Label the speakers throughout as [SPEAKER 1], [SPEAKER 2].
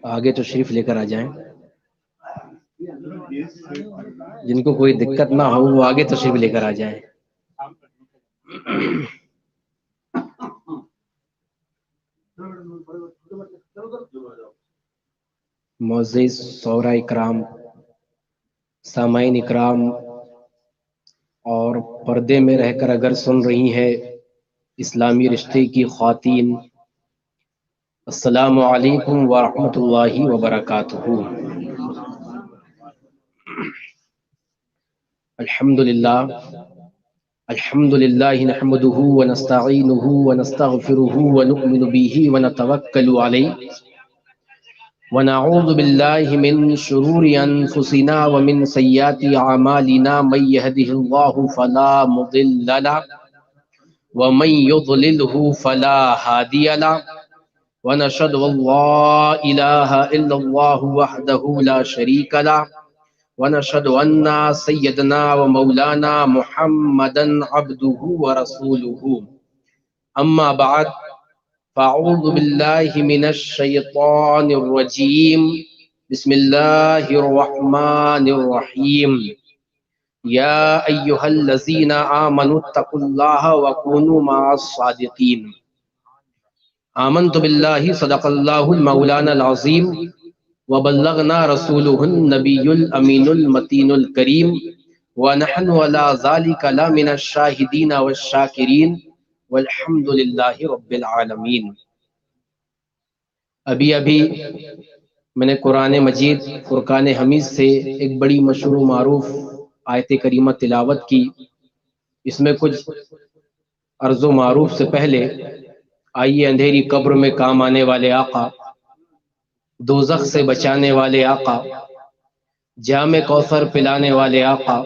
[SPEAKER 1] آگے تو شریف لے کر آ جائیں، جن کو کوئی دقت نہ ہو وہ آگے تشریف لے کر آ جائیں۔ معزز شعراء اکرام، سامعین اکرام، اور پردے میں رہ کر اگر سن رہی ہیں اسلامی رشتے کی خواتین، السلام علیکم ورحمۃ اللہ وبرکاتہ۔ الحمد للہ نحمده ونستعینه ونستغفره ونؤمن به ونتوکل علیہ ونعوذ باللہ من شرور انفسنا ومن سیئات اعمالنا، من يهده اللہ فلا مضل له ومن يضلله فلا هادی له، ونشهد ان لا الہ الا اللہ وحدہ لا شریک له، ونشهد ان سیدنا ومولانا محمدا عبده ورسوله، اما بعد فاعوذ باللہ من الشیطان الرجیم، بسم اللہ الرحمن الرحیم، یا ایہا الذین آمنوا اتقوا اللہ وکونوا مع الصادقین۔ آمنت باللہ صدق اللہ المولانا العظیم، وبلغنا رسولہ النبی الامین المتین الکریم، ونحن علی ذلک لمن الشاہدین والشاکرین، والحمد للہ رب العالمین۔ ابھی میں نے قرآن مجید فرقان حمید سے ایک بڑی مشہور و معروف آیت کریمہ تلاوت کی۔ اس میں کچھ عرض و معروف سے پہلے آئیے اندھیری قبر میں کام آنے والے آقا، دوزخ سے بچانے والے آقا، جام کوثر پلانے والے آقا،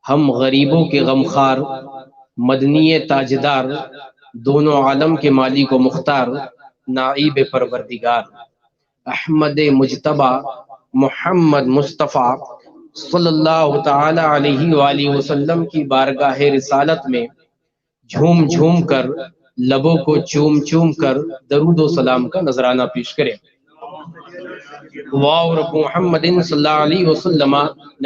[SPEAKER 1] ہم غریبوں کے غمخوار، مدنی تاجدار، دونوں عالم کے مالک و مختار، نائب پروردگار، احمد مجتبی محمد مصطفیٰ صلی اللہ تعالی علیہ وآلہ وسلم کی بارگاہ رسالت میں جھوم جھوم کر، لبوں کو چوم چوم کر درود و سلام کا نذرانہ پیش کریں۔ واو رب محمد صلی اللہ علیہ وسلم،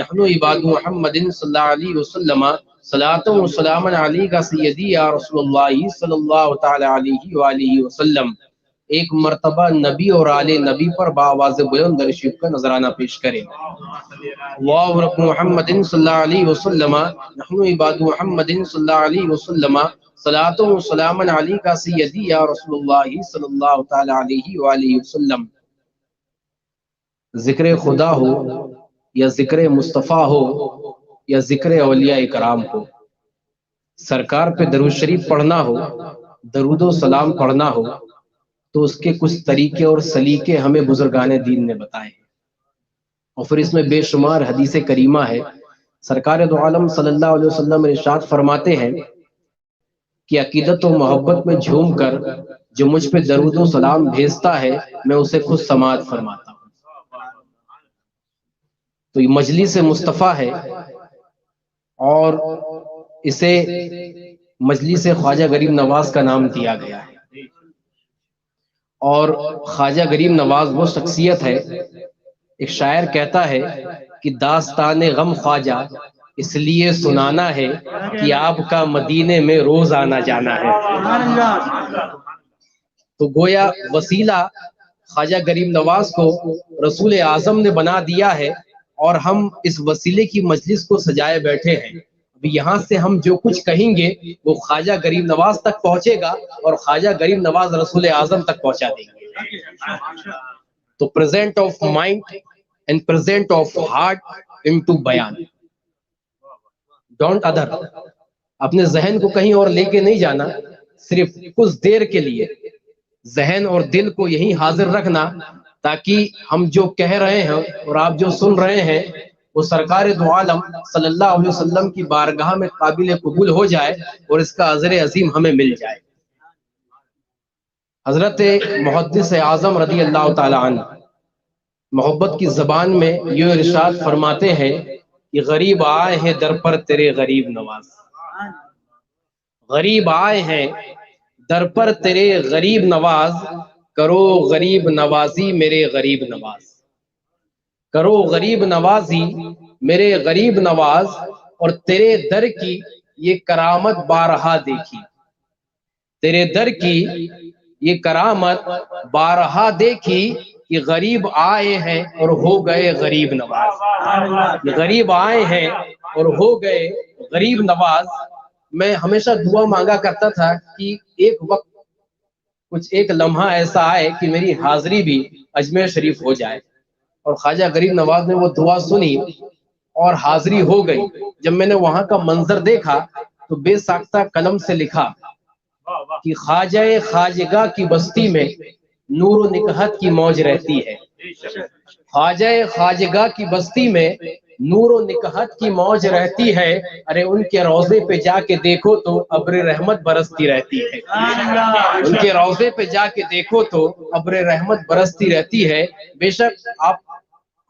[SPEAKER 1] نحن عباد محمد صلی اللہ علیہ وسلم، صلاۃ و سلام علیک سیدی یا رسول اللہ صلی اللہ تعالی علیہ وآلہ وسلم۔ ایک مرتبہ نبی اور آل نبی پر بآواز بلند درود شریف کا نذرانہ پیش کریں۔ واو رب محمد صلی اللہ علیہ وسلم، نحن عباد محمد صلی اللہ علیہ وسلم، صلاۃ و سلام علیک سیدی یا رسول اللہ صلی اللہ تعالی علیہ وآلہ وسلم۔ ذکر خدا ہو یا ذکر مصطفیٰ ہو یا ذکر اولیاء کرام ہو، سرکار پہ درود شریف پڑھنا ہو، درود و سلام پڑھنا ہو، تو اس کے کچھ طریقے اور سلیقے ہمیں بزرگان دین نے بتائے ہیں، اور پھر اس میں بے شمار حدیث کریمہ ہے۔ سرکار دو عالم صلی اللہ علیہ وسلم ارشاد فرماتے ہیں کہ عقیدت و محبت میں جھوم کر جو مجھ پہ درود و سلام بھیجتا ہے، میں اسے خود سماعت فرماتا ہوں۔ تو یہ مجلس مصطفیٰ ہے، اور اسے مجلس خواجہ غریب نواز کا نام دیا گیا ہے۔ اور خواجہ غریب نواز وہ شخصیت ہے، ایک شاعر کہتا ہے کہ داستان غم خواجہ اس لیے سنانا ہے کہ آپ کا مدینے میں روز آنا جانا ہے۔ تو گویا وسیلہ خواجہ غریب نواز کو رسول اعظم نے بنا دیا ہے، اور ہم اس وسیلے کی مجلس کو سجائے بیٹھے ہیں۔ یہاں سے ہم جو کچھ کہیں گے وہ خواجہ غریب نواز تک پہنچے گا، اور خواجہ غریب نواز رسول اعظم تک پہنچا دیں گے۔ تو present of mind and present of heart into بیان، ڈونٹ ادر۔ اپنے ذہن کو کہیں اور لے کے نہیں جانا، صرف کچھ دیر کے لیے ذہن اور دل کو یہیں حاضر رکھنا، تاکہ ہم جو کہہ رہے ہیں اور آپ جو سن رہے ہیں وہ سرکار دو عالم صلی اللہ علیہ وسلم کی بارگاہ میں قابل قبول ہو جائے، اور اس کا اجر عظیم ہمیں مل جائے۔ حضرت محدث اعظم رضی اللہ تعالی عنہ محبت کی زبان میں یہ ارشاد فرماتے ہیں کہ غریب آئے ہیں در پر تیرے غریب نواز، غریب آئے ہیں در پر تیرے غریب نواز، کرو غریب نوازی میرے غریب نواز، کرو غریب نوازی میرے غریب نواز، اور تیرے در کی یہ کرامت بارہا دیکھی، تیرے در کی یہ کرامت بارہا دیکھی کہ غریب آئے ہیں اور ہو گئے غریب نواز، غریب آئے ہیں اور ہو گئے غریب نواز۔ میں ہمیشہ دعا مانگا کرتا تھا کہ ایک وقت کچھ ایک لمحہ ایسا آئے کہ میری حاضری بھی اجمیر شریف ہو جائے، اور خواجہ غریب نواز نے وہ دعا سنی اور حاضری ہو گئی۔ جب میں نے وہاں کا منظر دیکھا تو بے ساختہ قلم سے لکھا کہ خواجہ خواجگاہ کی بستی میں نور و نکہت کی موج رہتی ہے، خواجہ خواجگاہ کی بستی میں نور و نکہت کی موج رہتی ہے، ارے ان کے روضے پہ جا کے دیکھو تو ابر رحمت برستی رہتی ہے، ان کے روضے پہ جا کے دیکھو تو ابر رحمت برستی رہتی ہے۔ بے شک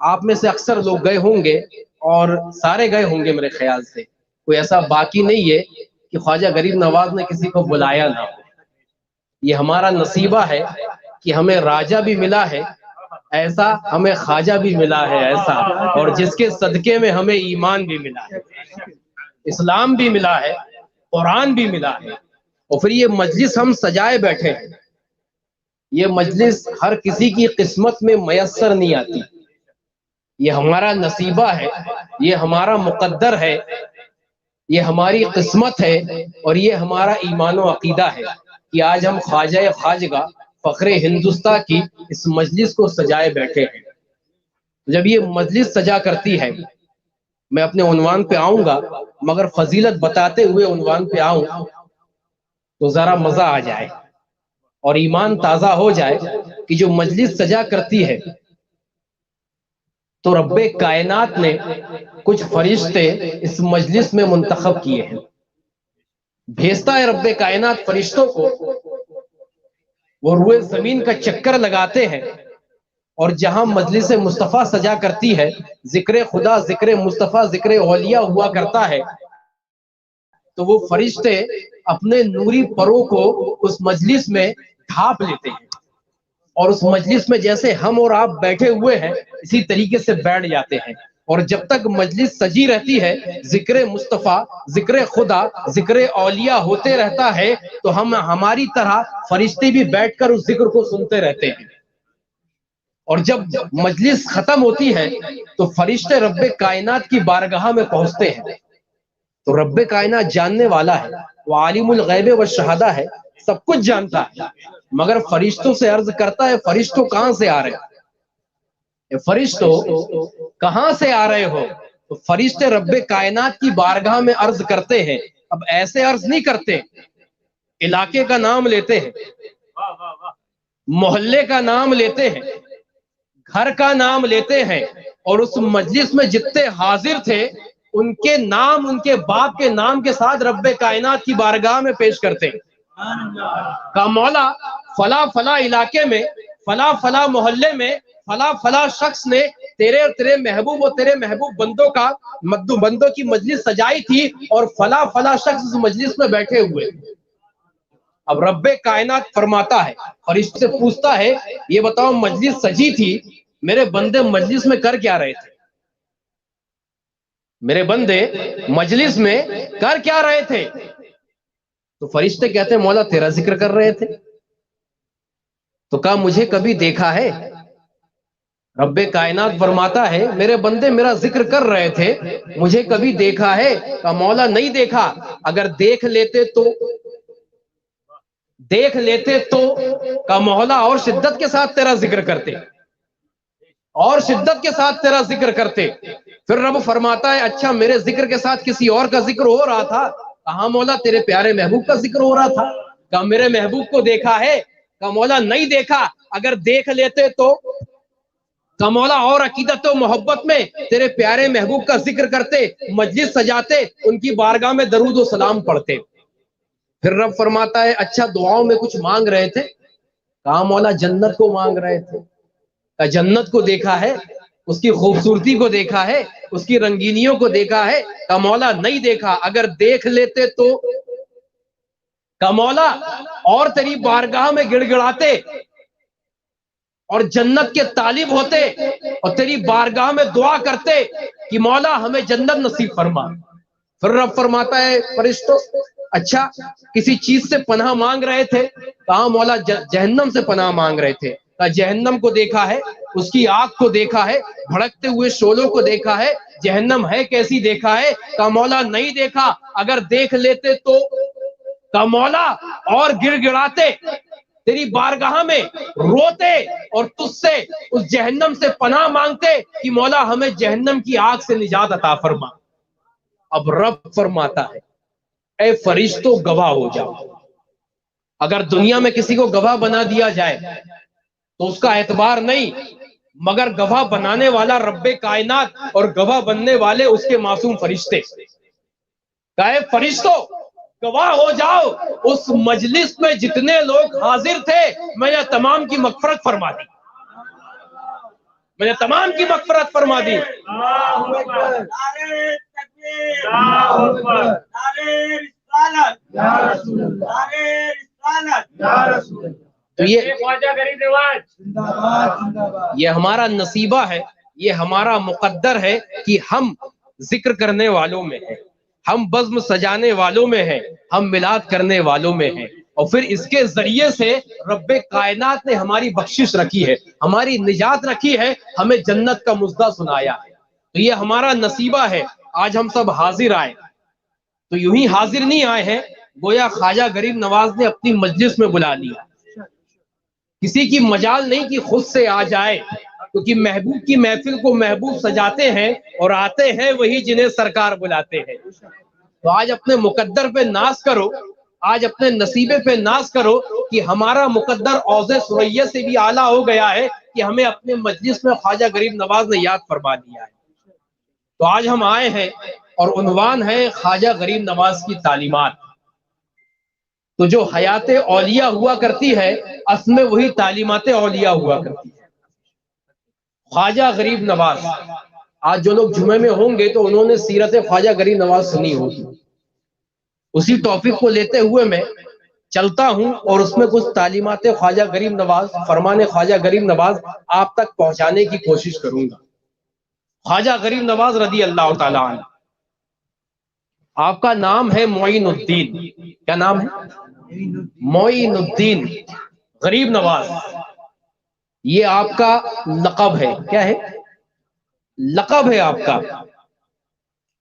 [SPEAKER 1] آپ میں سے اکثر لوگ گئے ہوں گے، اور سارے گئے ہوں گے میرے خیال سے، کوئی ایسا باقی نہیں ہے کہ خواجہ غریب نواز نے کسی کو بلایا نہ ہو۔ یہ ہمارا نصیبہ ہے کہ ہمیں راجہ بھی ملا ہے ایسا، ہمیں خواجہ بھی ملا ہے ایسا، اور جس کے صدقے میں ہمیں ایمان بھی ملا ہے، اسلام بھی ملا ہے، قرآن بھی ملا ہے۔ اور پھر یہ مجلس ہم سجائے بیٹھے ہیں، یہ مجلس ہر کسی کی قسمت میں میسر نہیں آتی، یہ ہمارا نصیبہ ہے، یہ ہمارا مقدر ہے، یہ ہماری قسمت ہے، اور یہ ہمارا ایمان و عقیدہ ہے کہ آج ہم خواجہ خواجگاہ فخر ہندوستان کی اس مجلس کو سجائے بیٹھے ہیں۔ جب یہ مجلس سجا کرتی ہے، میں اپنے عنوان پہ آؤں گا، مگر فضیلت بتاتے ہوئے عنوان پہ آؤں تو ذرا مزہ آ جائے اور ایمان تازہ ہو جائے کہ جو مجلس سجا کرتی ہے تو رب کائنات نے کچھ فرشتے اس مجلس میں منتخب کیے ہیں، بھیجتا ہے رب کائنات فرشتوں کو، وہ روئے زمین کا چکر لگاتے ہیں، اور جہاں مجلس مصطفیٰ سجا کرتی ہے، ذکر خدا، ذکر مصطفیٰ، ذکر اولیاء ہوا کرتا ہے، تو وہ فرشتے اپنے نوری پروں کو اس مجلس میں ڈھانپ لیتے ہیں، اور اس مجلس میں جیسے ہم اور آپ بیٹھے ہوئے ہیں اسی طریقے سے بیٹھ جاتے ہیں، اور جب تک مجلس سجی رہتی ہے، ذکر مصطفیٰ، ذکر خدا، ذکر اولیاء ہوتے رہتا ہے، تو ہم ہماری طرح فرشتے بھی بیٹھ کر اس ذکر کو سنتے رہتے ہیں، اور جب مجلس ختم ہوتی ہے تو فرشتے رب کائنات کی بارگاہ میں پہنچتے ہیں، تو رب کائنات جاننے والا ہے، وہ عالم الغیب والشہادہ ہے، سب کچھ جانتا ہے، مگر فرشتوں سے عرض کرتا ہے فرشتوں کہاں سے آ رہے ہیں، فرشتوں کہاں سے آ رہے ہو؟ تو فرشتے رب کائنات کی بارگاہ میں عرض کرتے ہیں، اب ایسے عرض نہیں کرتے، علاقے کا نام لیتے ہیں، محلے کا نام لیتے ہیں، گھر کا نام لیتے ہیں، اور اس مجلس میں جتنے حاضر تھے ان کے نام ان کے باپ کے نام کے ساتھ رب کائنات کی بارگاہ میں پیش کرتے ہیں، کہ مولا فلاں فلاں علاقے میں، فلاں فلاں محلے میں، فلاں فلاں شخص نے تیرے اور تیرے محبوب اور تیرے محبوب بندوں کی مجلس سجائی تھی، اور فلاں فلاں شخص اس مجلس میں بیٹھے ہوئے۔ اب رب کائنات فرماتا ہے، فرشتے سے پوچھتا ہے، یہ بتاؤ مجلس سجی تھی، میرے بندے مجلس میں کر کیا رہے تھے؟ میرے بندے مجلس میں کر کیا رہے تھے؟ تو فرشتے کہتے ہیں مولا تیرا ذکر کر رہے تھے۔ تو کہا مجھے کبھی دیکھا ہے؟ رب کائنات فرماتا ہے میرے بندے میرا ذکر کر رہے تھے، مجھے کبھی دیکھا ہے؟ کہا مولا نہیں دیکھا، اگر دیکھ لیتے تو کہا مولا اور شدت کے ساتھ تیرا ذکر کرتے، اور شدت کے ساتھ تیرا ذکر کرتے۔ پھر رب فرماتا ہے اچھا میرے ذکر کے ساتھ کسی اور کا ذکر ہو رہا تھا؟ کہا مولا تیرے پیارے محبوب کا ذکر ہو رہا تھا۔ کہا میرے محبوب کو دیکھا ہے؟ کہا مولا نہیں دیکھا، اگر دیکھ لیتے تو؟ کہا مولا اور عقیدت و محبت میں تیرے پیارے محبوب کا ذکر کرتے، مجلس سجاتے، ان کی بارگاہ میں درود و سلام پڑھتے۔ پھر رب فرماتا ہے اچھا دعاؤں میں کچھ مانگ رہے تھے؟ کہا مولا جنت کو مانگ رہے تھے۔ کہا جنت کو دیکھا ہے، اس کی خوبصورتی کو دیکھا ہے، اس کی رنگینیوں کو دیکھا ہے؟ کہا مولا نہیں دیکھا، اگر دیکھ لیتے تو؟ کہا مولا اور تیری بارگاہ میں گڑ گڑاتے، اور جنت کے طالب ہوتے اور تیری بارگاہ میں دعا کرتے کہ مولا ہمیں جنت نصیب فرما. پھر رب فرماتا ہے فرشتوں اچھا کسی چیز سے پناہ مانگ رہے تھے؟ کہاں مولا جہنم سے پناہ مانگ رہے تھے. کہا جہنم کو دیکھا ہے, اس کی آگ کو دیکھا ہے, بھڑکتے ہوئے شعلوں کو دیکھا ہے, جہنم ہے کیسی دیکھا ہے؟ کہا مولا نہیں دیکھا, اگر دیکھ لیتے تو. کہا مولا اور گر گڑاتے تیری بارگاہ میں روتے اور تجھ سے اس جہنم سے پناہ مانگتے کہ مولا ہمیں جہنم کی آگ سے نجات عطا فرما. اب رب فرماتا ہے اے فرشتوں گواہ ہو جاؤ. اگر دنیا میں کسی کو گواہ بنا دیا جائے تو اس کا اعتبار نہیں, مگر گواہ بنانے والا رب کائنات اور گواہ بننے والے اس کے معصوم فرشتے. کہے فرشتوں گواہ ہو جاؤ, اس مجلس میں جتنے لوگ حاضر تھے میں نے تمام کی مغفرت فرما دی, میں نے تمام کی مغفرت فرما دی. تو یہ ہمارا نصیبہ ہے, یہ ہمارا مقدر ہے کہ ہم ذکر کرنے والوں میں ہیں, ہم بزم سجانے والوں میں ہیں, ہم میلاد کرنے والوں میں ہیں, اور پھر اس کے ذریعے سے رب کائنات نے ہماری بخشش رکھی ہے, ہماری نجات رکھی ہے, ہمیں جنت کا مژدہ سنایا ہے. تو یہ ہمارا نصیبہ ہے. آج ہم سب حاضر آئے تو یوں ہی حاضر نہیں آئے ہیں, گویا خواجہ غریب نواز نے اپنی مجلس میں بلا لیا. کسی کی مجال نہیں کہ خود سے آ جائے, کیونکہ محبوب کی محفل کو محبوب سجاتے ہیں اور آتے ہیں وہی جنہیں سرکار بلاتے ہیں. تو آج اپنے مقدر پہ ناز کرو, آج اپنے نصیبے پہ ناز کرو کہ ہمارا مقدر اوض سریہ سے بھی اعلیٰ ہو گیا ہے کہ ہمیں اپنے مجلس میں خواجہ غریب نواز نے یاد فرما دیا ہے. تو آج ہم آئے ہیں اور عنوان ہے خواجہ غریب نواز کی تعلیمات. تو جو حیات اولیاء ہوا کرتی ہے اصل میں وہی تعلیمات اولیاء ہوا کرتی ہے. خواجہ غریب نواز, آج جو لوگ جمعے میں ہوں گے تو انہوں نے سیرت خواجہ غریب نواز سنی ہوگی. اسی ٹاپک کو لیتے ہوئے میں چلتا ہوں اور اس میں کچھ تعلیمات خواجہ غریب نواز, فرمان خواجہ غریب نواز آپ تک پہنچانے کی کوشش کروں گا. خواجہ غریب نواز رضی اللہ تعالی عنہ, آپ کا نام ہے معین الدین. کیا نام ہے؟ معین الدین غریب نواز. یہ آپ کا لقب ہے. کیا ہے؟ لقب ہے آپ کا.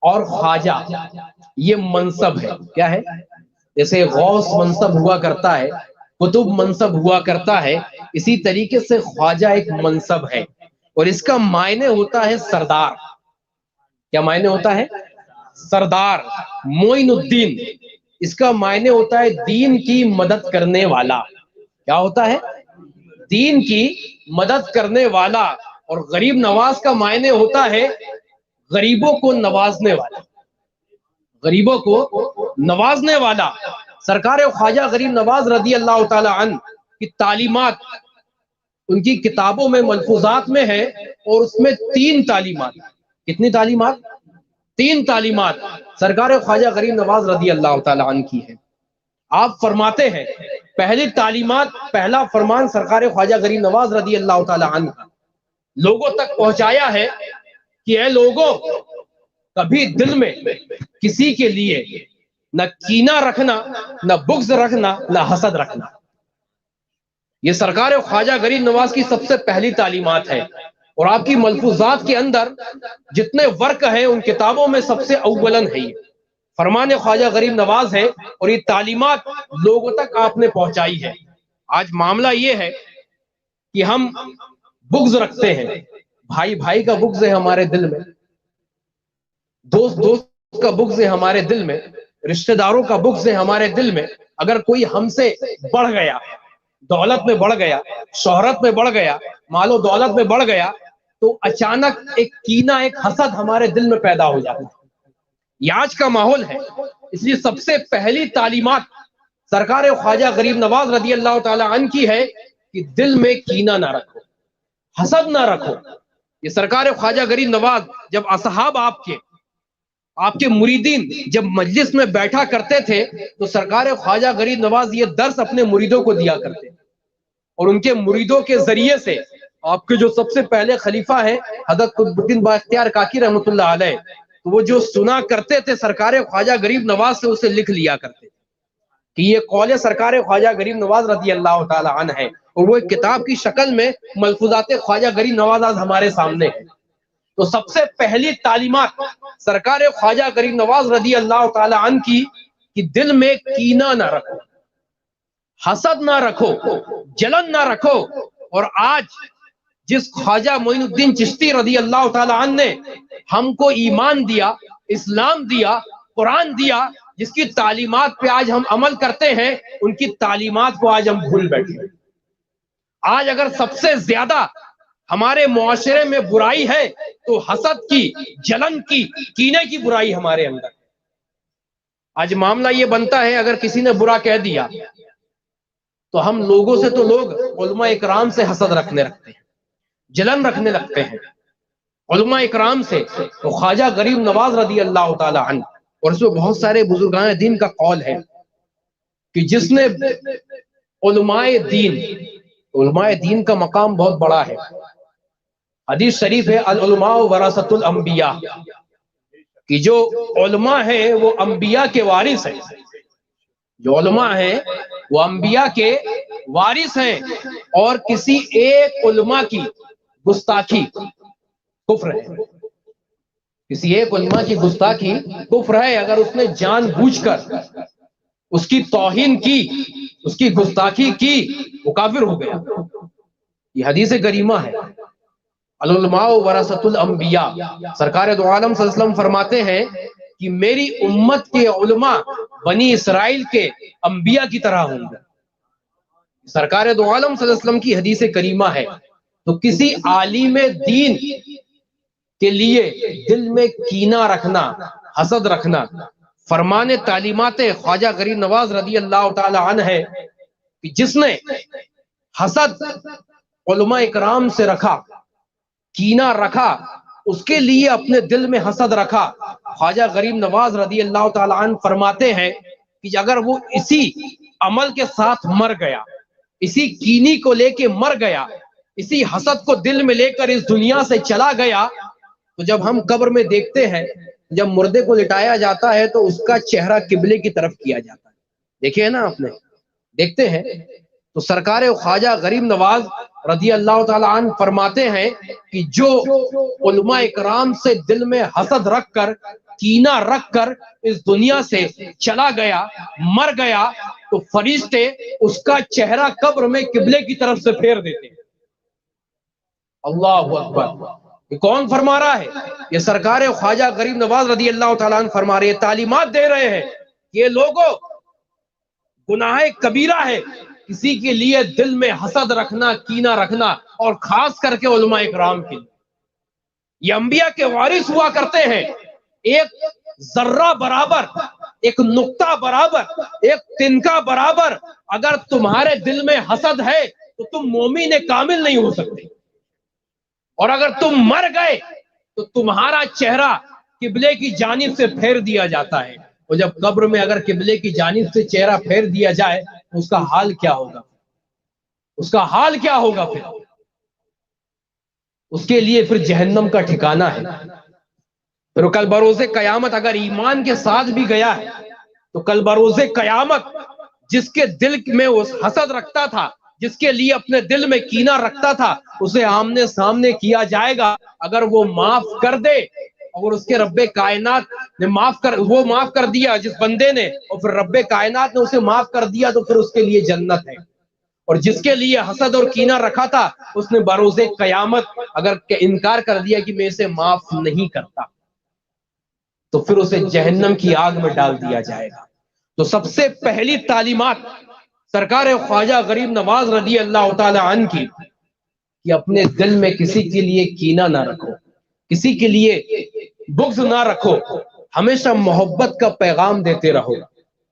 [SPEAKER 1] اور خواجہ یہ منصب ہے. کیا ہے؟ جیسے غوث منصب ہوا کرتا ہے, قطب منصب ہوا کرتا ہے, اسی طریقے سے خواجہ ایک منصب ہے اور اس کا معنی ہوتا ہے سردار. کیا معنی ہوتا ہے؟ سردار. معین الدین اس کا معنی ہوتا ہے دین کی مدد کرنے والا. کیا ہوتا ہے؟ دین کی مدد کرنے والا. اور غریب نواز کا معنی ہوتا ہے غریبوں کو نوازنے والا. غریبوں کو نوازنے والا. سرکار خواجہ غریب نواز رضی اللہ تعالی عنہ کی تعلیمات ان کی کتابوں میں ملفوظات میں ہے, اور اس میں 3 تعلیمات. کتنی تعلیمات؟ 3 تعلیمات سرکار خواجہ غریب نواز رضی اللہ تعالی عنہ کی ہے. آپ فرماتے ہیں پہلی تعلیمات, پہلا فرمان سرکار خواجہ غریب نواز رضی اللہ تعالی عنہ لوگوں تک پہنچایا ہے کہ اے لوگوں, کبھی دل میں کسی کے لیے نہ کینہ رکھنا, نہ بغض رکھنا, نہ حسد رکھنا. یہ سرکار خواجہ غریب نواز کی سب سے پہلی تعلیمات ہے. اور آپ کی ملفوظات کے اندر جتنے ورق ہیں ان کتابوں میں سب سے اولن ہے یہ فرمان خواجہ غریب نواز ہے, اور یہ تعلیمات لوگوں تک آپ نے پہنچائی ہے. آج معاملہ یہ ہے کہ ہم بغض رکھتے ہیں, بھائی بھائی کا بغض ہے ہمارے دل میں, دوست دوست کا بغض ہے ہمارے دل میں, رشتہ داروں کا بغض ہے ہمارے دل میں. اگر کوئی ہم سے بڑھ گیا, دولت میں بڑھ گیا, شہرت میں بڑھ گیا, مال و دولت میں بڑھ گیا, تو اچانک ایک کینہ, ایک حسد ہمارے دل میں پیدا ہو جاتا ہے. یہ آج کا ماحول ہے. اس لیے سب سے پہلی تعلیمات سرکار خواجہ غریب نواز رضی اللہ تعالی عنہ کی ہے کہ دل میں کینہ نہ رکھو, حسد نہ رکھو. یہ سرکار خواجہ غریب نواز جب اصحاب آپ کے مریدین جب مجلس میں بیٹھا کرتے تھے تو سرکار خواجہ غریب نواز یہ درس اپنے مریدوں کو دیا کرتے. اور ان کے مریدوں کے ذریعے سے آپ کے جو سب سے پہلے خلیفہ ہیں حضرت قطب الدین بااختیار کاکی رحمۃ اللہ علیہ، تو وہ جو سنا کرتے تھے سرکار خواجہ غریب نواز سے اسے لکھ لیا کرتے کہ یہ قول سرکار خواجہ غریب نواز رضی اللہ تعالی عنہ ہے، اور وہ ایک کتاب کی شکل میں ملفوظات خواجہ غریب نواز آج ہمارے سامنے ہے۔ تو سب سے پہلی تعلیمات سرکار خواجہ غریب نواز رضی اللہ تعالی عنہ کی کہ دل میں کینہ نہ رکھو، حسد نہ رکھو، جلن نہ رکھو۔ اور آج جس خواجہ معین الدین چشتی رضی اللہ تعالی عنہ نے ہم کو ایمان دیا، اسلام دیا، قرآن دیا، جس کی تعلیمات پہ آج ہم عمل کرتے ہیں، ان کی تعلیمات کو آج ہم بھول بیٹھے۔ آج اگر سب سے زیادہ ہمارے معاشرے میں برائی ہے تو حسد کی، جلن کی، کینے کی برائی ہمارے اندر۔ آج معاملہ یہ بنتا ہے اگر کسی نے برا کہہ دیا تو ہم لوگوں سے تو لوگ علماء اکرام سے حسد رکھنے لگتے ہیں، جلن رکھنے لگتے ہیں علماء اکرام سے۔ تو خواجہ غریب نواز رضی اللہ تعالی عنہ، اور اس میں بہت سارے بزرگان دین کا قول ہے کہ جس نے علماء دین کا مقام بہت بڑا ہے۔ حدیث شریف ہے العلماء ورثۃ الانبیاء، کہ جو علماء ہیں وہ انبیاء کے وارث ہیں، جو علماء ہیں وہ انبیاء کے وارث ہیں، اور کسی ایک علماء کی گستاخی کفر ہے، کسی ایک علماء کی گستاخی کفر ہے۔ اگر اس نے جان بوجھ کر اس کی توہین کی، اس کی گستاخی کی، وہ کافر ہو گیا۔ یہ حدیث کریمہ ہے العلماء ورثۃ الانبیاء۔ سرکار دو عالم صلی اللہ علیہ وسلم فرماتے ہیں کہ میری امت کے علماء بنی اسرائیل کے انبیاء کی طرح ہوں گے۔ سرکار دو عالم صلی اللہ علیہ وسلم کی حدیث کریمہ ہے۔ تو کسی عالم دین کے لیے دل میں کینہ رکھنا، حسد رکھنا، فرمان تعلیمات خواجہ غریب نواز رضی اللہ تعالی عنہ ہے کہ جس نے حسد علماء اکرام سے رکھا، کینہ رکھا، اس کے لیے اپنے دل میں حسد رکھا، خواجہ غریب نواز رضی اللہ تعالی عنہ فرماتے ہیں کہ اگر وہ اسی عمل کے ساتھ مر گیا، اسی کینی کو لے کے مر گیا، اسی حسد کو دل میں لے کر اس دنیا سے چلا گیا، تو جب ہم قبر میں دیکھتے ہیں، جب مردے کو لٹایا جاتا ہے تو اس کا چہرہ قبلے کی طرف کیا جاتا ہے۔ دیکھیں نا آپ نے، دیکھتے ہیں۔ تو سرکار خواجہ غریب نواز رضی اللہ تعالی عنہ فرماتے ہیں کہ جو علماء اکرام سے دل میں حسد رکھ کر، کینہ رکھ کر اس دنیا سے چلا گیا، مر گیا، تو فرشتے اس کا چہرہ قبر میں قبلے کی طرف سے پھیر دیتے ہیں۔ اللہ اکبر! یہ کون فرما رہا ہے؟ یہ سرکار خواجہ غریب نواز رضی اللہ تعالیٰ عنہ فرما رہے ہیں، تعلیمات دے رہے ہیں کہ یہ لوگوں گناہ کبیرہ ہے کسی کے لیے دل میں حسد رکھنا، کینہ رکھنا، اور خاص کر کے علماء اکرام کے لیے۔ یہ انبیاء کے وارث ہوا کرتے ہیں۔ ایک ذرہ برابر، ایک نقطہ برابر، ایک تنکا برابر اگر تمہارے دل میں حسد ہے تو تم مومن کامل نہیں ہو سکتے، اور اگر تم مر گئے تو تمہارا چہرہ قبلے کی جانب سے پھیر دیا جاتا ہے۔ اور جب قبر میں اگر قبلے کی جانب سے چہرہ پھیر دیا جائے تو اس کا حال کیا ہوگا؟ اس کا حال کیا ہوگا؟ پھر اس کے لیے پھر جہنم کا ٹھکانہ ہے۔ پھر کل بروز قیامت اگر ایمان کے ساتھ بھی گیا ہے تو کل بروز قیامت جس کے دل میں وہ حسد رکھتا تھا، جس کے لیے اپنے دل میں کینہ رکھتا تھا، اسے آمنے سامنے کیا جائے گا۔ اگر وہ معاف کر دے، اور اس کے رب کائنات نے وہ معاف کر دیا جس بندے نے، اور پھر رب کائنات نے اسے معاف کر دیا، تو پھر اس کے لیے جنت ہے۔ اور جس کے لیے حسد اور کینہ رکھا تھا، اس نے بروز قیامت اگر انکار کر دیا کہ میں اسے معاف نہیں کرتا، تو پھر اسے جہنم کی آگ میں ڈال دیا جائے گا۔ تو سب سے پہلی تعلیمات سرکار خواجہ غریب نواز رضی اللہ تعالی عنہ کی کہ اپنے دل میں کسی کے لیے کینہ نہ رکھو، کسی کے لیے بغض نہ رکھو، ہمیشہ محبت کا پیغام دیتے رہو۔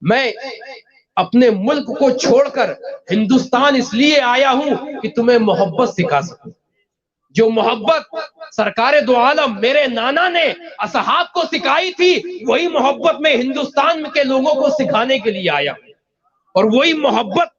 [SPEAKER 1] میں اپنے ملک کو چھوڑ کر ہندوستان اس لیے آیا ہوں کہ تمہیں محبت سکھا سکوں۔ جو محبت سرکار دو عالم میرے نانا نے اصحاب کو سکھائی تھی، وہی محبت میں ہندوستان کے لوگوں کو سکھانے کے لیے آیا ہوں، اور وہی محبت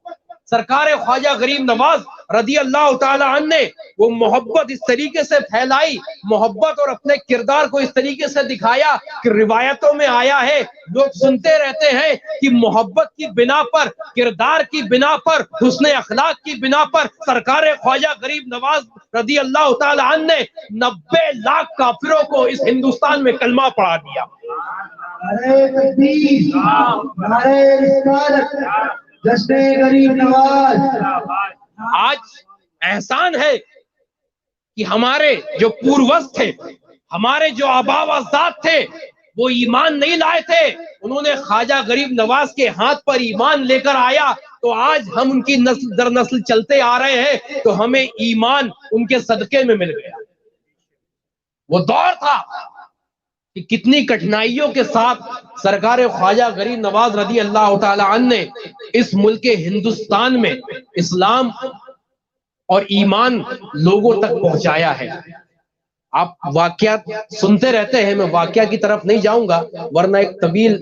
[SPEAKER 1] سرکار خواجہ غریب نواز رضی اللہ تعالی عنہ نے وہ محبت اس طریقے سے پھیلائی، محبت اور اپنے کردار کو اس طریقے سے دکھایا کہ روایتوں میں آیا ہے، لوگ سنتے رہتے ہیں کہ محبت کی بنا پر، کردار کی بنا پر، حسن اخلاق کی بنا پر سرکار خواجہ غریب نواز رضی اللہ تعالی عنہ نے 90 لاکھ کافروں کو اس ہندوستان میں کلمہ پڑھا دیا۔
[SPEAKER 2] نعرہ تکبیر، نعرہ رسالت، جشن غریب نواز۔
[SPEAKER 1] آج احسان ہے کہ ہمارے جو پوروز تھے، ہمارے جو آبا و اجداد تھے، وہ ایمان نہیں لائے تھے، انہوں نے خواجہ غریب نواز کے ہاتھ پر ایمان لے کر آیا تو آج ہم ان کی نسل در نسل چلتے آ رہے ہیں تو ہمیں ایمان ان کے صدقے میں مل گیا۔ وہ دور تھا کہ کتنی کٹھنائیوں کے ساتھ سرکار خواجہ غریب نواز رضی اللہ تعالی عنہ نے اس ملک ہندوستان میں اسلام اور ایمان لوگوں تک پہنچایا ہے۔ آپ واقعات سنتے رہتے ہیں، میں واقعہ کی طرف نہیں جاؤں گا ورنہ ایک طویل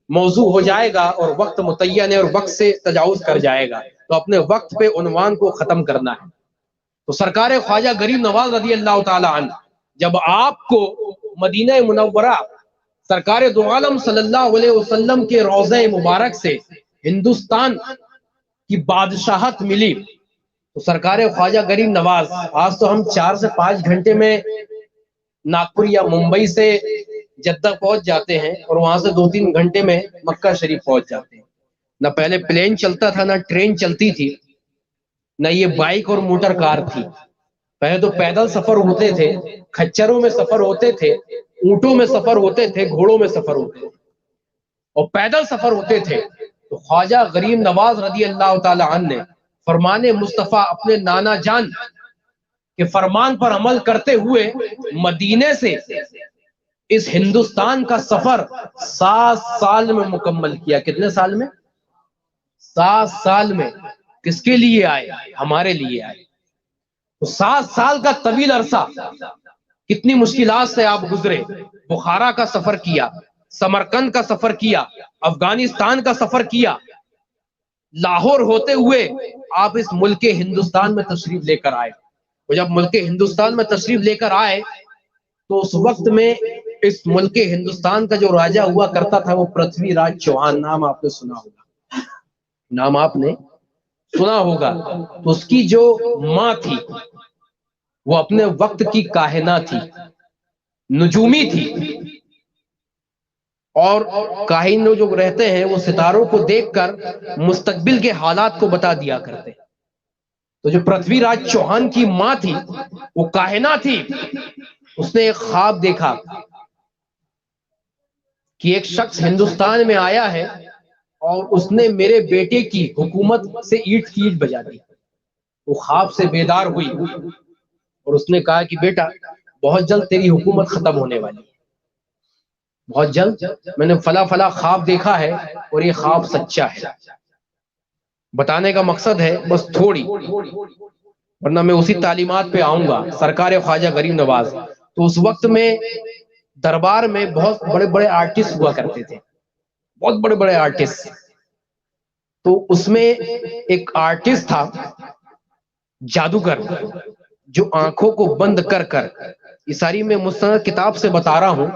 [SPEAKER 1] موضوع ہو جائے گا اور وقت متعین ہے اور وقت سے تجاوز کر جائے گا، تو اپنے وقت پہ عنوان کو ختم کرنا ہے۔ تو سرکار خواجہ غریب نواز رضی اللہ تعالی عنہ جب آپ کو مدینہ منورہ سرکار دو عالم صلی اللہ علیہ وسلم کے روضہ مبارک سے ہندوستان کی بادشاہت ملی تو سرکار خواجہ غریب نواز، آج تو ہم 4 سے 5 گھنٹے میں ناگپور یا ممبئی سے جدہ پہنچ جاتے ہیں اور وہاں سے 2-3 گھنٹے میں مکہ شریف پہنچ جاتے ہیں۔ نہ پہلے پلین چلتا تھا، نہ ٹرین چلتی تھی، نہ یہ بائک اور موٹر کار تھی۔ پہلے تو پیدل سفر ہوتے تھے، کھچروں میں سفر ہوتے تھے، اونٹوں میں سفر ہوتے تھے، گھوڑوں میں سفر ہوتے تھے اور پیدل سفر ہوتے تھے۔ تو خواجہ غریب نواز رضی اللہ تعالی عنہ نے فرمان مصطفیٰ اپنے نانا جان کے فرمان پر عمل کرتے ہوئے مدینے سے اس ہندوستان کا سفر 7 سال میں مکمل کیا۔ کتنے سال میں؟ 7 سال میں۔ کس کے لیے آئے؟ ہمارے لیے آئے۔ تو 7 سال کا طویل عرصہ کتنی مشکلات سے آپ گزرے۔ بخارا کا سفر کیا، سمرقند کا سفر کیا، افغانستان کا سفر کیا، لاہور ہوتے ہوئے آپ اس ملک ہندوستان میں تشریف لے کر آئے۔ اور جب ملک ہندوستان میں تشریف لے کر آئے تو اس وقت میں اس ملک ہندوستان کا جو راجہ ہوا کرتا تھا وہ پرتھوی راج چوہان، نام آپ نے سنا ہوگا، نام آپ نے سنا ہوگا۔ تو اس کی جو ماں تھی وہ اپنے وقت کی کاہنہ تھی، نجومی تھی، اور کاہن جو رہتے ہیں وہ ستاروں کو دیکھ کر مستقبل کے حالات کو بتا دیا کرتے۔ تو جو پرتھوی راج چوہان کی ماں تھی وہ کاہنہ تھی، اس نے ایک خواب دیکھا کہ ایک شخص ہندوستان میں آیا ہے اور اس نے میرے بیٹے کی حکومت سے اینٹ کی اینٹ بجا دی۔ وہ خواب سے بیدار ہوئی اور اس نے کہا کہ بیٹا بہت جلد تیری حکومت ختم ہونے والی ہے، بہت جلد میں نے فلاں فلاں خواب دیکھا ہے اور یہ خواب سچا ہے۔ بتانے کا مقصد ہے بس تھوڑی، ورنہ میں اسی تعلیمات پہ آؤں گا۔ سرکار خواجہ غریب نواز تو اس وقت میں دربار میں بہت بڑے بڑے آرٹسٹ ہوا کرتے تھے، بہت بڑے بڑے آرٹسٹ۔ تو اس میں ایک آرٹسٹ تھا جادوگر، جو آنکھوں کو بند کر کر، یہ ساری میں مستند کتاب سے بتا رہا ہوں،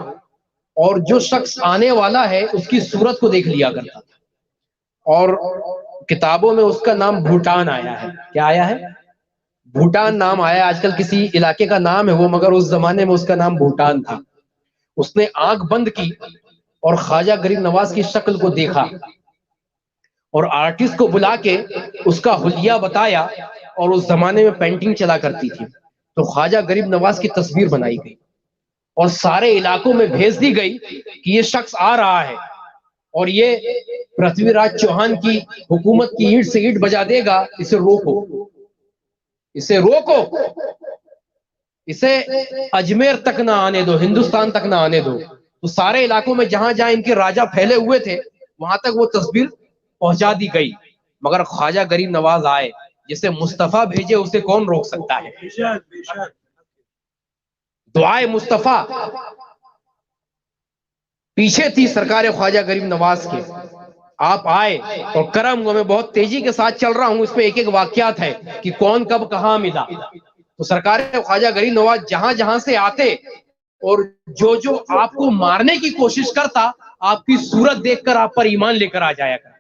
[SPEAKER 1] اور جو شخص آنے والا ہے اس کی صورت کو دیکھ لیا کرتا تھا۔ اور کتابوں میں اس کا نام بھوٹان آیا ہے۔ کیا آیا ہے؟ بھوٹان نام آیا۔ آج کل کسی علاقے کا نام ہے وہ، مگر اس زمانے میں اس کا نام بھوٹان تھا۔ اس نے آنکھ بند کی اور خواجہ غریب نواز کی شکل کو دیکھا اور آرٹسٹ کو بلا کے اس کا حلیہ بتایا، اور اس زمانے میں پینٹنگ چلا کرتی تھی تو خواجہ غریب نواز کی تصویر بنائی گئی اور سارے علاقوں میں بھیج دی گئی کہ یہ شخص آ رہا ہے اور یہ پرتھوی راج چوہان کی حکومت کی اینٹ سے اینٹ بجا دے گا، اسے روکو، اسے روکو، اسے اجمیر تک نہ آنے دو، ہندوستان تک نہ آنے دو۔ تو سارے علاقوں میں جہاں جہاں ان کے راجہ پھیلے ہوئے تھے وہاں تک وہ تصویر پہنچا دی گئی، مگر خواجہ غریب نواز آئے۔ جسے مصطفیٰ بھیجے اسے کون روک سکتا ہے؟ دعائے مصطفیٰ پیچھے تھی سرکار خواجہ غریب نواز کے۔ آپ آئے اور کرم ہوا، میں بہت تیزی کے ساتھ چل رہا ہوں، اس پہ ایک ایک واقعات ہے کہ کون کب کہاں ملا. تو سرکار خواجہ غریب نواز جہاں جہاں سے آتے اور جو جو آپ کو مارنے کی کوشش کرتا، آپ کی صورت دیکھ کر آپ پر ایمان لے کر آ جایا کرتا.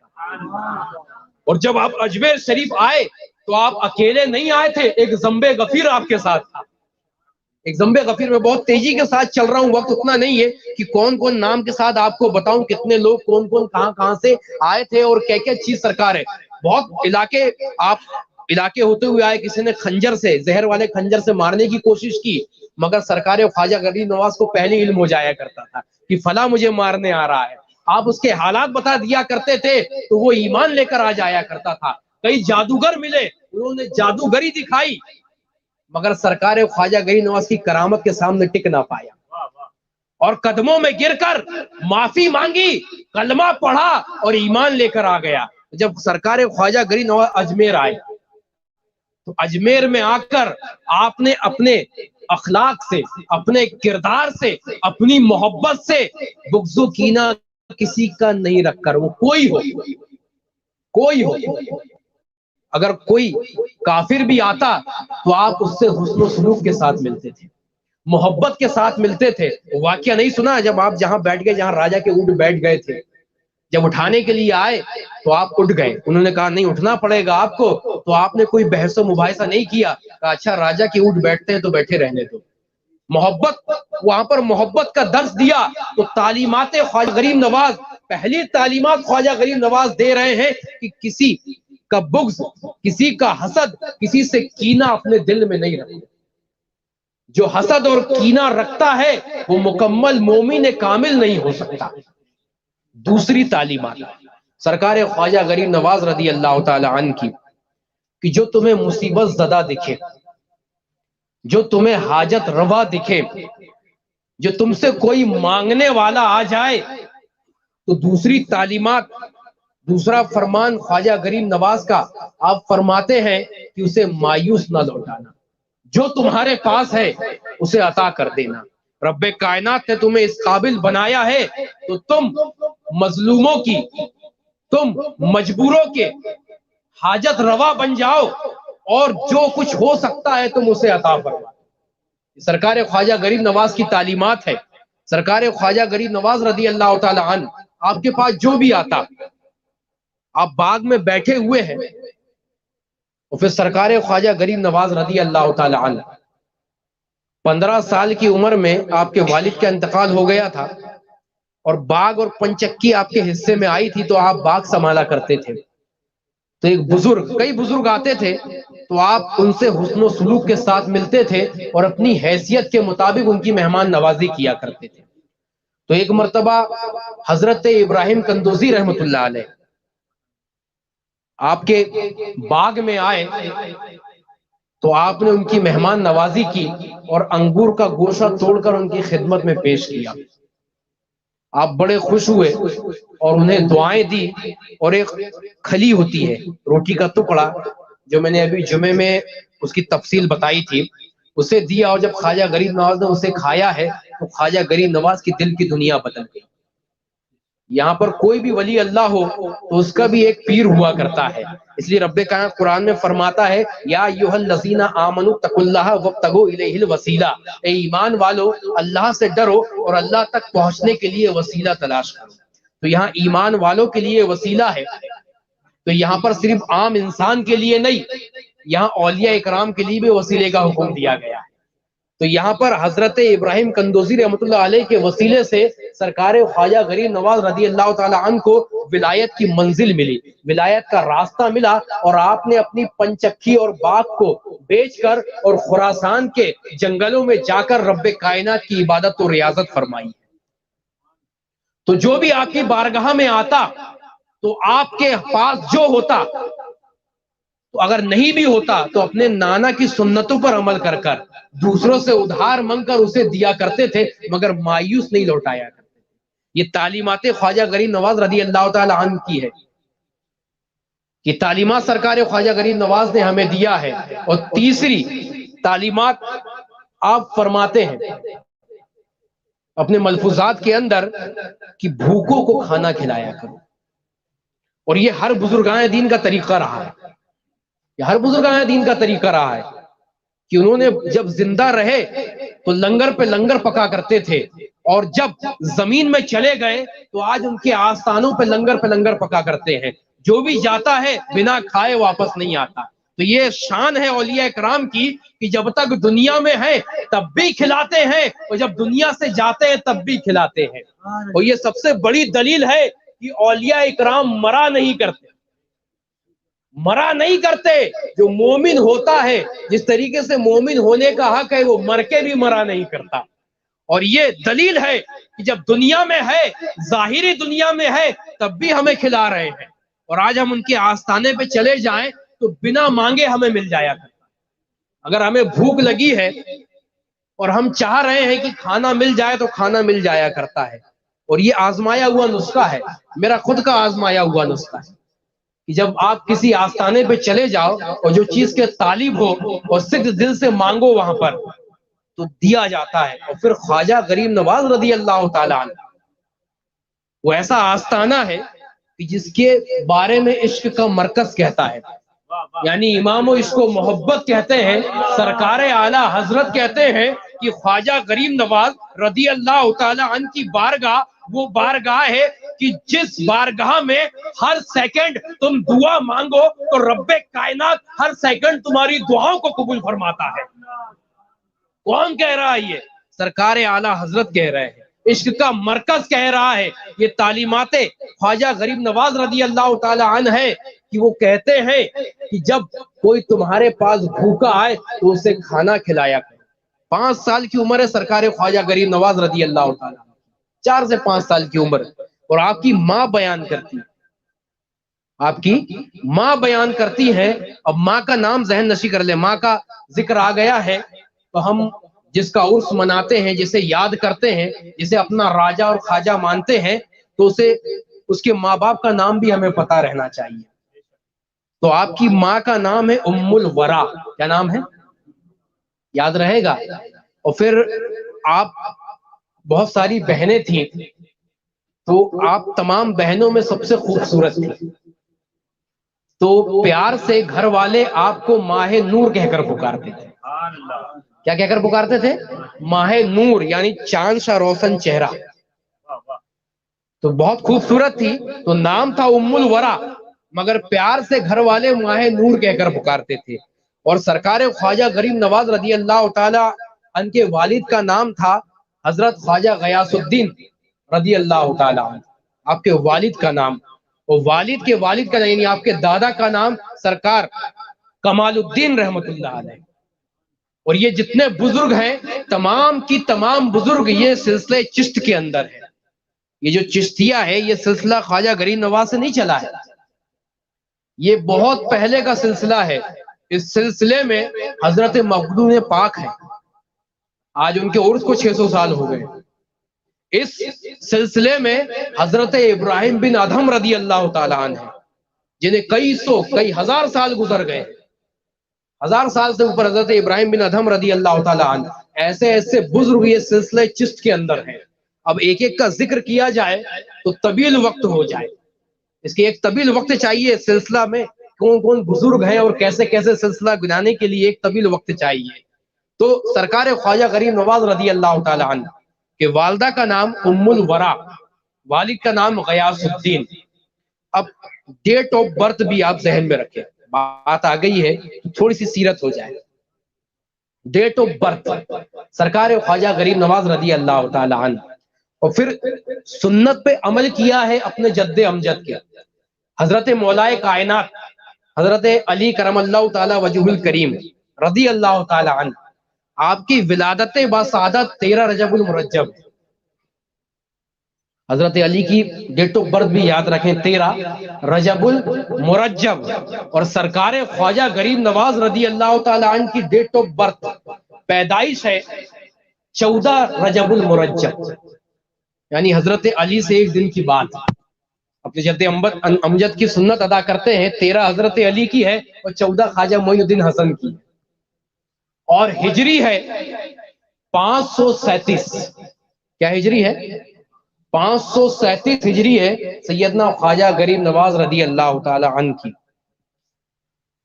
[SPEAKER 1] اور جب آپ اجمیر شریف آئے تو آپ اکیلے نہیں آئے تھے، ایک ذنب غفیر آپ کے ساتھ تھا. ایک ذنب غفیر، میں بہت تیزی کے ساتھ چل رہا ہوں، وقت اتنا نہیں ہے کہ کون کون نام کے ساتھ آپ کو بتاؤں، کتنے لوگ کون کون کہاں کہاں سے آئے تھے اور کیا کیا چیز سرکار ہے. بہت علاقے ہوتے ہوئے آئے، کسی نے خنجر سے، زہر والے خنجر سے مارنے کی کوشش کی، مگر سرکار خواجہ غریب نواز کو پہلے علم ہو جایا کرتا تھا کہ فلاں مجھے مارنے آ رہا ہے. آپ اس کے حالات بتا دیا کرتے تھے تو وہ ایمان لے کر آ جایا کرتا تھا. کئی جادوگر ملے، انہوں نے جادوگری دکھائی، مگر سرکار خواجہ غریب نواز کی کرامت کے سامنے ٹک نہ پایا، اور قدموں میں گر کر معافی مانگی، کلمہ پڑھا اور ایمان لے کر آ گیا. جب سرکار خواجہ غریب نواز اجمیر آئے تو اجمیر میں آ کر آپ نے اپنے اخلاق سے، اپنے کردار سے، اپنی محبت سے بغض و کینہ کسی کا نہیں رکھ کر، وہ کوئی ہو، اگر کوئی کافر بھی آتا تو آپ اس سے حسن و سلوک کے ساتھ ملتے تھے، محبت کے ساتھ ملتے تھے. واقعہ نہیں سنا جب آپ جہاں بیٹھ گئے، جہاں راجا کے اونٹ بیٹھ گئے تھے، جب اٹھانے کے لیے آئے تو آپ اٹھ گئے، انہوں نے کہا نہیں اٹھنا پڑے گا آپ کو، تو آپ نے کوئی بحث و مباحثہ نہیں کیا، کہا اچھا راجا کے اونٹ بیٹھتے ہیں تو بیٹھے رہنے دو. محبت، وہاں پر محبت کا درس دیا. تو تعلیمات خواجہ غریب نواز، پہلی تعلیمات خواجہ غریب نواز دے رہے ہیں کہ کسی کا بغض، کسی کا حسد، کسی سے کینہ اپنے دل میں نہیں رکھو. جو حسد اور کینہ رکھتا ہے وہ مکمل مومن کامل نہیں ہو سکتا. دوسری تعلیمات سرکار خواجہ غریب نواز رضی اللہ تعالی عنہ کی، کہ جو تمہیں مصیبت زدہ دکھے، جو تمہیں حاجت روا دکھے، جو تم سے کوئی مانگنے والا آ جائے تو دوسری تعلیمات، دوسرا فرمان خواجہ غریب نواز کا، آپ فرماتے ہیں کہ اسے مایوس نہ لوٹانا، جو تمہارے پاس ہے اسے عطا کر دینا. رب کائنات نے تمہیں اس قابل بنایا ہے تو تم مظلوموں کی، تم مجبوروں کے حاجت روا بن جاؤ، اور جو کچھ ہو سکتا ہے تم اسے عطا فرما. سرکار خواجہ غریب نواز کی تعلیمات ہے. سرکار خواجہ غریب نواز رضی اللہ تعالی عنہ، آپ کے پاس جو بھی آتا، آپ باغ میں بیٹھے ہوئے ہیں، اور پھر سرکار خواجہ غریب نواز رضی اللہ تعالی عنہ 15 سال کی عمر میں آپ کے والد کا انتقال ہو گیا تھا، اور باغ اور پنچکی آپ کے حصے میں آئی تھی تو آپ باغ سنبھالا کرتے تھے. تو ایک بزرگ، کئی بزرگ آتے تھے تو آپ ان سے حسن و سلوک کے ساتھ ملتے تھے اور اپنی حیثیت کے مطابق ان کی مہمان نوازی کیا کرتے تھے. تو ایک مرتبہ حضرت ابراہیم قندوزی رحمت اللہ علیہ آپ کے باغ میں آئے تو آپ نے ان کی مہمان نوازی کی اور انگور کا گوشہ توڑ کر ان کی خدمت میں پیش کیا. آپ بڑے خوش ہوئے اور انہیں دعائیں دی، اور ایک کھلی ہوتی ہے روٹی کا ٹکڑا، جو میں نے ابھی جمعے میں اس کی تفصیل بتائی تھی، اسے دیا. اور جب خواجہ غریب نواز نے اسے کھایا ہے تو خواجہ غریب نواز کی دل کی دنیا بدل گئی. یہاں پر کوئی بھی ولی اللہ ہو تو اس کا بھی ایک پیر ہوا کرتا ہے. اس لیے رب کائنات قرآن میں فرماتا ہے یا ایھا الذین آمنوا اتقوا اللہ وابتغوا الیہ الوسیلہ، اے ایمان والو اللہ سے ڈرو اور اللہ تک پہنچنے کے لیے وسیلہ تلاش کرو. تو یہاں ایمان والوں کے لیے وسیلہ ہے. تو یہاں پر صرف عام انسان کے لیے نہیں، یہاں اولیاء اکرام کے لیے بھی وسیلے کا حکم دیا گیا ہے. تو یہاں پر حضرت ابراہیم قندوزی رحمۃ اللہ علیہ کے وسیلے سے سرکار خواجہ غریب نواز رضی اللہ تعالی عنہ کو ولایت کی منزل ملی، ولایت کا راستہ ملا، اور آپ نے اپنی پنچکی اور باغ کو بیچ کر اور خراسان کے جنگلوں میں جا کر رب کائنات کی عبادت و ریاضت فرمائی. تو جو بھی آپ کی بارگاہ میں آتا تو آپ کے پاس جو ہوتا، تو اگر نہیں بھی ہوتا تو اپنے نانا کی سنتوں پر عمل کر کر دوسروں سے ادھار مانگ کر اسے دیا کرتے تھے، مگر مایوس نہیں لوٹایا کرتے تھے. یہ تعلیمات خواجہ غریب نواز رضی اللہ تعالی عنہ کی ہے. یہ تعلیمات سرکار خواجہ غریب نواز نے ہمیں دیا ہے. اور تیسری تعلیمات آپ فرماتے ہیں اپنے ملفوظات کے اندر کہ بھوکوں کو کھانا کھلایا کرو. اور یہ ہر بزرگان دین کا طریقہ رہا ہے، یہ ہر بزرگان دین کا طریقہ رہا ہے کہ انہوں نے جب زندہ رہے تو لنگر پہ لنگر پکا کرتے تھے، اور جب زمین میں چلے گئے تو آج ان کے آستانوں پہ لنگر پکا کرتے ہیں، جو بھی جاتا ہے بنا کھائے واپس نہیں آتا۔ تو یہ شان ہے اولیاء کرام کی کہ جب تک دنیا میں ہے تب بھی کھلاتے ہیں، اور جب دنیا سے جاتے ہیں تب بھی کھلاتے ہیں۔ اور یہ سب سے بڑی دلیل ہے کہ اولیاء کرام مرا نہیں کرتے، مرا نہیں کرتے۔ جو مومن ہوتا ہے جس طریقے سے مومن ہونے کا حق ہے وہ مر کے بھی مرا نہیں کرتا، اور یہ دلیل ہے کہ جب دنیا میں ہے، ظاہری دنیا میں ہے، تب بھی ہمیں کھلا رہے ہیں، اور آج ہم ان کے آستانے پہ چلے جائیں تو بنا مانگے ہمیں مل جایا کرتا۔ اگر ہمیں بھوک لگی ہے اور ہم چاہ رہے ہیں کہ کھانا مل جائے تو کھانا مل جایا کرتا ہے، اور یہ آزمایا ہوا نسخہ ہے، میرا خود کا آزمایا ہوا نسخہ ہے کہ جب آپ کسی آستانے پہ چلے جاؤ اور جو چیز کے طالب ہو اور صدق دل سے مانگو وہاں پر تو دیا جاتا ہے۔ اور پھر خواجہ غریب نواز رضی اللہ تعالیٰ عنہ وہ ایسا آستانہ ہے کہ جس کے بارے میں عشق کا مرکز کہتا ہے، یعنی امام و عشق و محبت کہتے ہیں، سرکار اعلیٰ حضرت کہتے ہیں کہ خواجہ غریب نواز رضی اللہ تعالیٰ عنہ کی بارگاہ وہ بارگاہ ہے کہ جس بارگاہ میں ہر سیکنڈ تم دعا مانگو تو رب کائنات ہر سیکنڈ تمہاری دعاؤں کو قبول فرماتا ہے۔ کون کہہ رہا ہے؟ یہ سرکار اعلیٰ حضرت کہہ رہے ہیں، عشق کا مرکز کہہ رہا ہے۔ یہ تعلیمات خواجہ غریب نواز رضی اللہ تعالی عنہ ہے کہ وہ کہتے ہیں کہ جب کوئی تمہارے پاس بھوکا آئے تو اسے کھانا کھلایا کرو۔ 5 سال کی عمر ہے سرکار خواجہ غریب نواز رضی اللہ تعالی عنہ، 4 سے 5 سال کی عمر، اور آپ کی ماں بیان کرتی ہے، آپ کی ماں بیان کرتی ہے۔ اب ماں کا نام ذہن نشی کر لے، ماں کا ذکر آ گیا ہے تو ہم جس کا عرس مناتے ہیں، جسے یاد کرتے ہیں، جسے اپنا راجہ اور خواجہ مانتے ہیں، تو اسے اس کے ماں باپ کا نام بھی ہمیں پتہ رہنا چاہیے۔ تو آپ کی ماں کا نام ہے ام الورا، کیا نام ہے؟ یاد رہے گا۔ اور پھر آپ بہت ساری بہنیں تھیں تو آپ تمام بہنوں میں سب سے خوبصورت تھی، تو پیار سے گھر والے آپ کو ماہ نور کہہ کر پکارتے تھے۔ کیا کہہ کر پکارتے تھے؟ ماہ نور، یعنی چاند سا روشن چہرہ۔ تو بہت خوبصورت تھی تو نام تھا ام الورا، مگر پیار سے گھر والے ماہ نور کہہ کر پکارتے تھے۔ اور سرکار خواجہ غریب نواز رضی اللہ تعالی عنہ کے والد کا نام تھا حضرت خواجہ غیاث الدین رضی اللہ تعالی عنہ، آپ کے والد کا نام، اور والد کے والد کا یعنی آپ کے دادا کا نام سرکار کمال الدین رحمت اللہ علیہ۔ اور یہ جتنے بزرگ ہیں تمام کی تمام بزرگ یہ سلسلے چشت کے اندر ہے۔ یہ جو چشتیہ ہے یہ سلسلہ خواجہ غریب نواز سے نہیں چلا ہے، یہ بہت پہلے کا سلسلہ ہے۔ اس سلسلے میں حضرت مخدوم پاک ہیں، آج ان کے عرس کو 600 سال ہو گئے۔ اس سلسلے میں حضرت ابراہیم بن ادہم رضی اللہ تعالیٰ عنہ ہیں، جنہیں کئی ہزار سال گزر گئے، 1000 سال سے اوپر حضرت ابراہیم بن ادہم رضی اللہ تعالیٰ عنہ۔ ایسے ایسے بزرگ یہ سلسلے چشت کے اندر ہیں۔ اب ایک ایک کا ذکر کیا جائے تو طویل وقت ہو جائے، اس کے ایک طویل وقت چاہیے۔ سلسلہ میں کون کون بزرگ ہیں اور کیسے کیسے سلسلہ گنانے کے لیے ایک طویل وقت چاہیے۔ تو سرکار خواجہ غریب نواز رضی اللہ تعالی عنہ کہ والدہ کا نام ام الورا، والد کا نام غیاث الدین۔ اب ڈیٹ آف برتھ بھی آپ ذہن میں رکھیں، بات آ گئی ہے تو تھوڑی سی سیرت ہو جائے۔ ڈیٹ آف برتھ سرکار خواجہ غریب نواز رضی اللہ تعالی عنہ، اور پھر سنت پہ عمل کیا ہے اپنے جد امجد کے حضرت مولائے کائنات حضرت علی کرم اللہ تعالی وجہ الکریم رضی اللہ تعالی عنہ۔ آپ کی ولادت بسعادت 13 رجب المرجب، حضرت علی کی ڈیٹ آف برتھ بھی یاد رکھیں 13 رجب المرجب، اور سرکار خواجہ غریب نواز رضی اللہ تعالی عنہ کی ڈیٹ آف برتھ پیدائش ہے 14 رجب المرجب، یعنی حضرت علی سے ایک دن کی بات۔ اپنے جد امجد کی سنت ادا کرتے ہیں، 13 حضرت علی کی ہے اور 14 خواجہ معین الدین حسن کی، اور ہجری ہے 537۔ کیا ہجری ہے؟ 537 ہجری ہے سیدنا خواجہ غریب نواز رضی اللہ تعالی عنہ کی.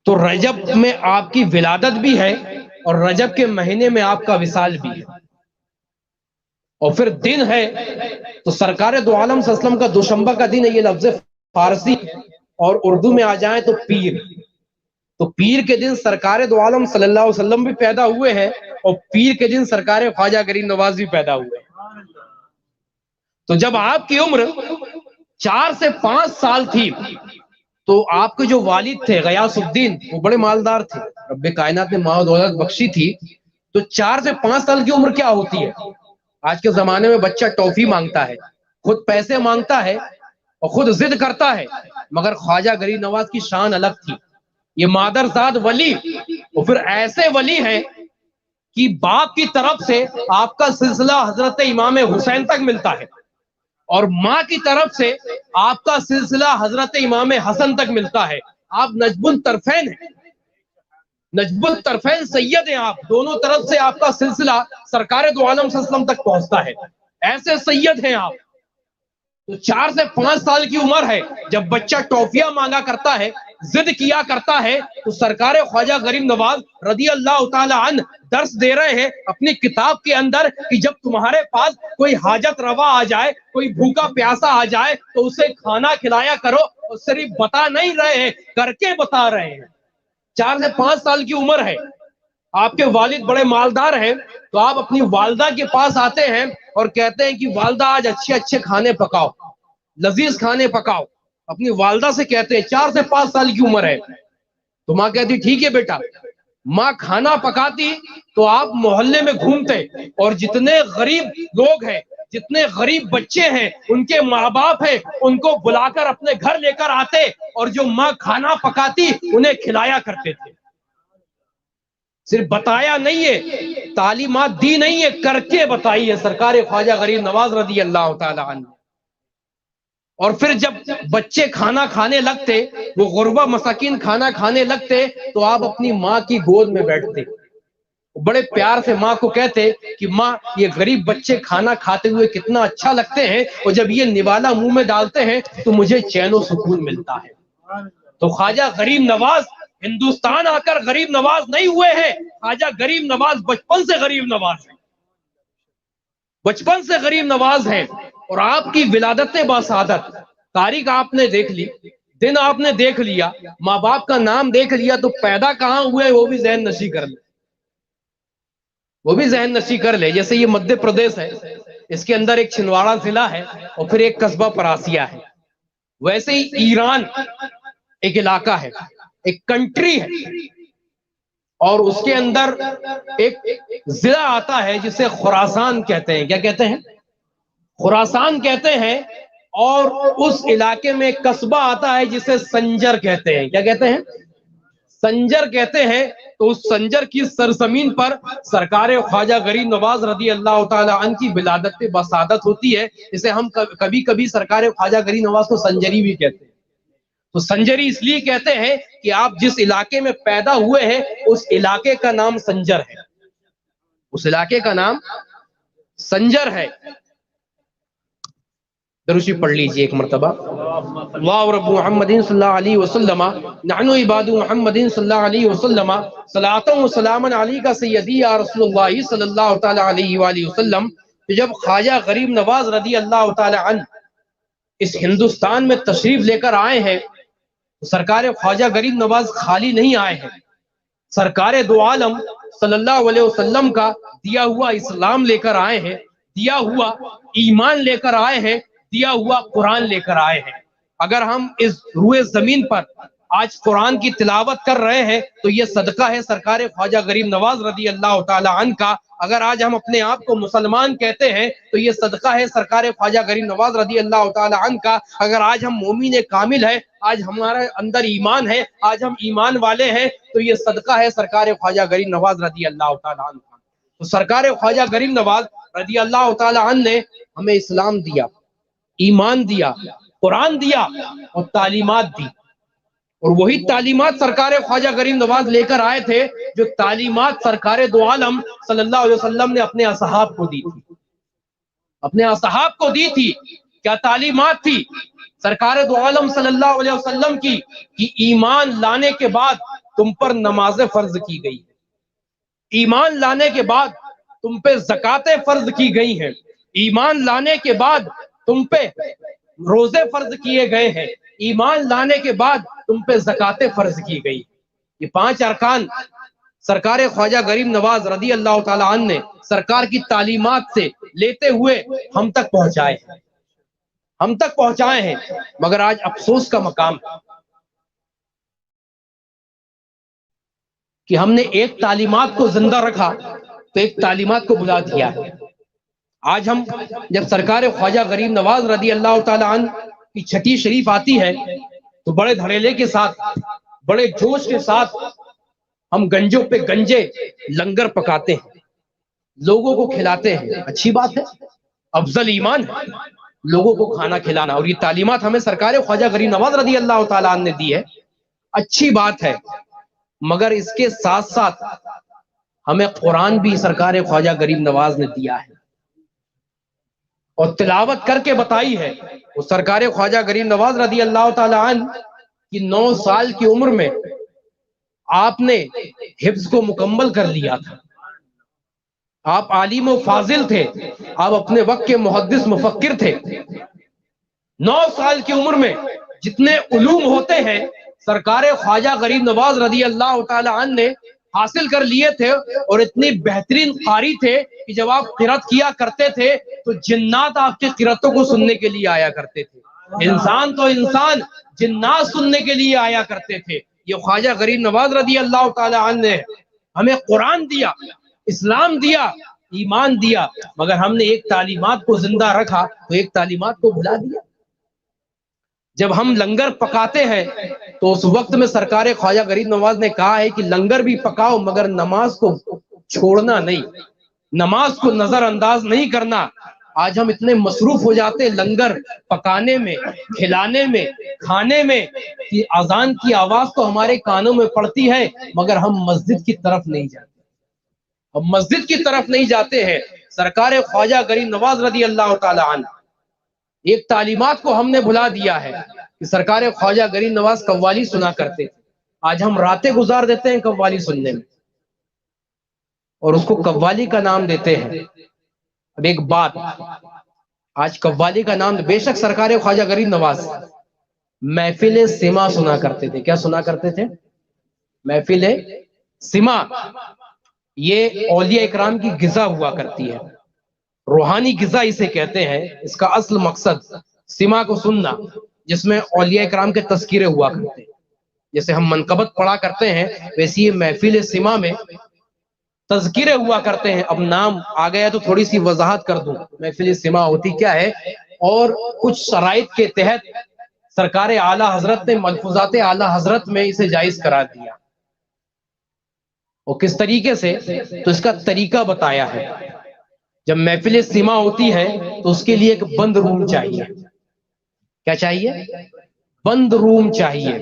[SPEAKER 1] تو رجب میں آپ کی ولادت بھی ہے اور رجب کے مہینے میں آپ کا وصال بھی ہے. اور پھر دن ہے تو سرکار دو عالم صلی اللہ علیہ وسلم کا دوشنبہ کا دن ہے. یہ لفظ فارسی اور اردو میں آ جائیں تو پیر. تو پیر کے دن سرکار دو عالم صلی اللہ علیہ وسلم بھی پیدا ہوئے ہیں اور پیر کے دن سرکار خواجہ غریب نواز بھی پیدا ہوئے ہیں. تو جب آپ کی عمر 4 سے 5 سال تھی تو آپ کے جو والد تھے غیاث الدین وہ بڑے مالدار تھے. رب کائنات نے مال و دولت بخشی تھی. تو 4 سے 5 سال کی عمر کیا ہوتی ہے؟ آج کے زمانے میں بچہ ٹافی مانگتا ہے, خود پیسے مانگتا ہے اور خود ضد کرتا ہے, مگر خواجہ غریب نواز کی شان الگ تھی. یہ مادرزاد ولی اور پھر ایسے ولی ہیں کہ باپ کی طرف سے آپ کا سلسلہ حضرت امام حسین تک ملتا ہے اور ماں کی طرف سے آپ کا سلسلہ حضرت امام حسن تک ملتا ہے. آپ نجب الطرفین ہیں, نجب الطرفین سید ہیں. آپ دونوں طرف سے آپ کا سلسلہ سرکار دو عالم صلی اللہ علیہ وسلم تک پہنچتا ہے. ایسے سید ہیں آپ. تو 4 سے 5 سال کی عمر ہے, جب بچہ ٹافیاں مانگا کرتا ہے, ضد کیا کرتا ہے, تو سرکار خواجہ غریب نواز رضی اللہ تعالی عنہ درس دے رہے ہیں اپنی کتاب کے اندر کہ جب تمہارے پاس کوئی حاجت روا آ جائے, کوئی بھوکا پیاسا آ جائے تو اسے کھانا کھلایا کرو. اور صرف بتا نہیں رہے ہیں, کر کے بتا رہے ہیں. 4 سے 5 سال کی عمر ہے, آپ کے والد بڑے مالدار ہیں, تو آپ اپنی والدہ کے پاس آتے ہیں اور کہتے ہیں کہ والدہ آج اچھے اچھے کھانے پکاؤ, لذیذ کھانے پکاؤ. اپنی والدہ سے کہتے ہیں, 4 سے 5 سال کی عمر ہے. تو ماں کہتی ٹھیک ہے بیٹا. ماں کھانا پکاتی تو آپ محلے میں گھومتے اور جتنے غریب لوگ ہیں, جتنے غریب بچے ہیں, ان کے ماں باپ ہیں, ان کو بلا کر اپنے گھر لے کر آتے اور جو ماں کھانا پکاتی انہیں کھلایا کرتے تھے. صرف بتایا نہیں ہے, تعلیمات دی نہیں ہے, کر کے بتائی ہے سرکار خواجہ غریب نواز رضی اللہ تعالی عنہ. اور پھر جب بچے کھانا کھانے لگتے, وہ غربا مساکین کھانا کھانے لگتے, تو آپ اپنی ماں کی گود میں بیٹھتے, بڑے پیار سے ماں کو کہتے کہ ماں یہ غریب بچے کھانا کھاتے ہوئے کتنا اچھا لگتے ہیں, اور جب یہ نوالا منہ میں ڈالتے ہیں تو مجھے چین و سکون ملتا ہے. تو خواجہ غریب نواز ہندوستان آ کر غریب نواز نہیں ہوئے ہیں, خواجہ غریب نواز بچپن سے غریب نواز ہیں, بچپن سے غریب نواز ہیں. اور آپ کی ولادت باسعادت تاریخ آپ نے دیکھ لی, دن آپ نے دیکھ لیا, ماں باپ کا نام دیکھ لیا, تو پیدا کہاں ہوئے وہ بھی ذہن نشی کر لے, وہ بھی ذہن نشی کر لے. جیسے یہ مدھیہ پردیش ہے, اس کے اندر ایک چھندواڑا ضلع ہے اور پھر ایک قصبہ پراسیا ہے. ویسے ہی ایران ایک علاقہ ہے, ایک کنٹری ہے, اور اس کے اندر ایک ضلع آتا ہے جسے خراسان کہتے ہیں. کیا کہتے ہیں؟ خراسان کہتے ہیں. اور اس علاقے میں ایک قصبہ آتا ہے جسے سنجر کہتے ہیں. کیا کہتے ہیں؟ سنجر کہتے ہیں. تو اس سنجر کی سرزمین پر سرکار خواجہ غریب نواز رضی اللہ تعالی عنہ کی ولادت بسعادت ہوتی ہے. اسے ہم کبھی کبھی سرکار خواجہ غریب نواز کو سنجری بھی کہتے ہیں. تو سنجری اس لیے کہتے ہیں کہ آپ جس علاقے میں پیدا ہوئے ہیں اس علاقے کا نام سنجر ہے, اس علاقے کا نام سنجر ہے. دروشی پڑھ لیجئے ایک مرتبہ. اللہ رب محمد صلی اللہ علیہ وسلم نحن عباد محمد صلی اللہ علیہ وسلم صلاۃ و سلام علیکہ سیدی یا رسول اللہ صلی اللہ تعالی علیہ وآلہ وسلم. جب خواجہ غریب نواز رضی اللہ تعالی عنہ اس ہندوستان میں تشریف لے کر آئے ہیں, سرکار خواجہ غریب نواز خالی نہیں آئے ہیں. سرکار دو عالم صلی اللہ علیہ وسلم کا دیا ہوا اسلام لے کر آئے ہیں, دیا ہوا ایمان لے کر آئے ہیں, دیا ہوا قرآن لے کر آئے ہیں. اگر ہم اس روئے زمین پر آج قرآن کی تلاوت کر رہے ہیں تو یہ صدقہ ہے سرکار خواجہ غریب نواز رضی اللہ تعالی عنہ کا. اگر آج ہم اپنے آپ کو مسلمان کہتے ہیں تو یہ صدقہ ہے سرکار خواجہ غریب نواز رضی اللہ تعالی عنہ کا. اگر آج ہم مومن کامل ہے, آج ہمارے اندر ایمان ہے, آج ہم ایمان والے ہیں, تو یہ صدقہ ہے سرکار خواجہ غریب نواز رضی اللہ تعالی عنہ کا. تو سرکار خواجہ غریب نواز رضی اللہ تعالی عنہ نے ہمیں اسلام دیا, ایمان دیا, قرآن دیا اور تعلیمات دی. اور وہی تعلیمات سرکار خواجہ غریب نواز لے کر آئے تھے جو تعلیمات سرکار دو عالم صلی اللہ علیہ وسلم نے اپنے اصحاب کو دی تھی. اپنے اصحاب کو دی تھی. کیا تعلیمات تھی سرکار دو عالم صلی اللہ علیہ وسلم کی کہ ایمان لانے کے بعد تم پر نمازیں فرض کی گئی, ایمان لانے کے بعد تم پہ زکاتیں فرض کی گئی ہیں, ایمان لانے کے بعد تم پہ روزے فرض کیے گئے ہیں, ایمان لانے کے بعد تم پہ زکاتیں فرض کی گئی. یہ 5 ارکان سرکار خواجہ غریب نواز رضی اللہ تعالی عنہ نے سرکار کی تعلیمات سے لیتے ہوئے ہم تک پہنچائے ہیں. مگر آج افسوس کا مقام کہ ہم نے ایک تعلیمات کو زندہ رکھا تو ایک تعلیمات کو بلا دیا ہے. آج ہم جب سرکار خواجہ غریب نواز رضی اللہ تعالی عنہ کی چھٹی شریف آتی ہے تو بڑے دھڑیلے کے ساتھ, بڑے جوش کے ساتھ ہم گنجوں پہ گنجے لنگر پکاتے ہیں, لوگوں کو کھلاتے ہیں. اچھی بات ہے, افضل ایمان ہے لوگوں کو کھانا کھلانا, اور یہ تعلیمات ہمیں سرکار خواجہ غریب نواز رضی اللہ تعالی عنہ نے دی ہے, اچھی بات ہے. مگر اس کے ساتھ ساتھ ہمیں قرآن بھی سرکار خواجہ غریب نواز نے دیا ہے اور تلاوت کر کے بتائی ہے. وہ سرکار خواجہ غریب نواز رضی اللہ تعالی عنہ کی 9 سال کی عمر میں آپ نے حفظ کو مکمل کر لیا تھا. آپ عالم و فاضل تھے, آپ اپنے وقت کے محدث مفکر تھے. 9 سال کی عمر میں جتنے علوم ہوتے ہیں سرکار خواجہ غریب نواز رضی اللہ تعالی عنہ نے حاصل کر لیے تھے, اور اتنی بہترین قاری تھے کہ جب آپ قرات کیا کرتے تھے تو جنات آپ کے قراتوں کو سننے کے لیے آیا کرتے تھے. انسان تو انسان, جنات سننے کے لیے آیا کرتے تھے. یہ خواجہ غریب نواز رضی اللہ تعالی عنہ نے ہمیں قرآن دیا, اسلام دیا, ایمان دیا, مگر ہم نے ایک تعلیمات کو زندہ رکھا تو ایک تعلیمات کو بھلا دیا. جب ہم لنگر پکاتے ہیں تو اس وقت میں سرکار خواجہ غریب نواز نے کہا ہے کہ لنگر بھی پکاؤ مگر نماز کو چھوڑنا نہیں, نماز کو نظر انداز نہیں کرنا. آج ہم اتنے مصروف ہو جاتے ہیں لنگر پکانے میں, کھلانے میں, کھانے میں, کہ اذان کی آواز تو ہمارے کانوں میں پڑتی ہے مگر ہم مسجد کی طرف نہیں جاتے. ہم مسجد کی طرف نہیں جاتے ہیں. سرکار خواجہ غریب نواز رضی اللہ تعالی عنہ ایک تعلیمات کو ہم نے بھلا دیا ہے کہ سرکار خواجہ غریب نواز قوالی سنا کرتے تھے. آج ہم راتیں گزار دیتے ہیں قوالی سننے میں اور اس کو قوالی کا نام دیتے ہیں. اب ایک بات, آج قوالی کا نام, بے شک سرکار خواجہ غریب نواز محفل سما سنا کرتے تھے. کیا سنا کرتے تھے؟ محفل سما. یہ اولیاء اکرام کی غذا ہوا کرتی ہے, روحانی غذا اسے کہتے ہیں. اس کا اصل مقصد سما کو سننا جس میں اولیاء اکرام کے تذکرے ہوا کرتے ہیں. جیسے ہم منقبت پڑھا کرتے ہیں ویسی یہ محفل سما میں تذکرے ہوا کرتے ہیں. اب نام آ گیا تو تھوڑی سی وضاحت کر دوں محفل سما ہوتی کیا ہے اور کچھ شرائط کے تحت سرکار اعلی حضرت نے ملفوظات اعلی حضرت میں اسے جائز قرار دیا. اور کس طریقے سے, تو اس کا طریقہ بتایا ہے. جب محفل سما ہوتی ہے تو اس کے لیے ایک بند روم چاہیے. کیا چاہیے؟ بند روم چاہیے.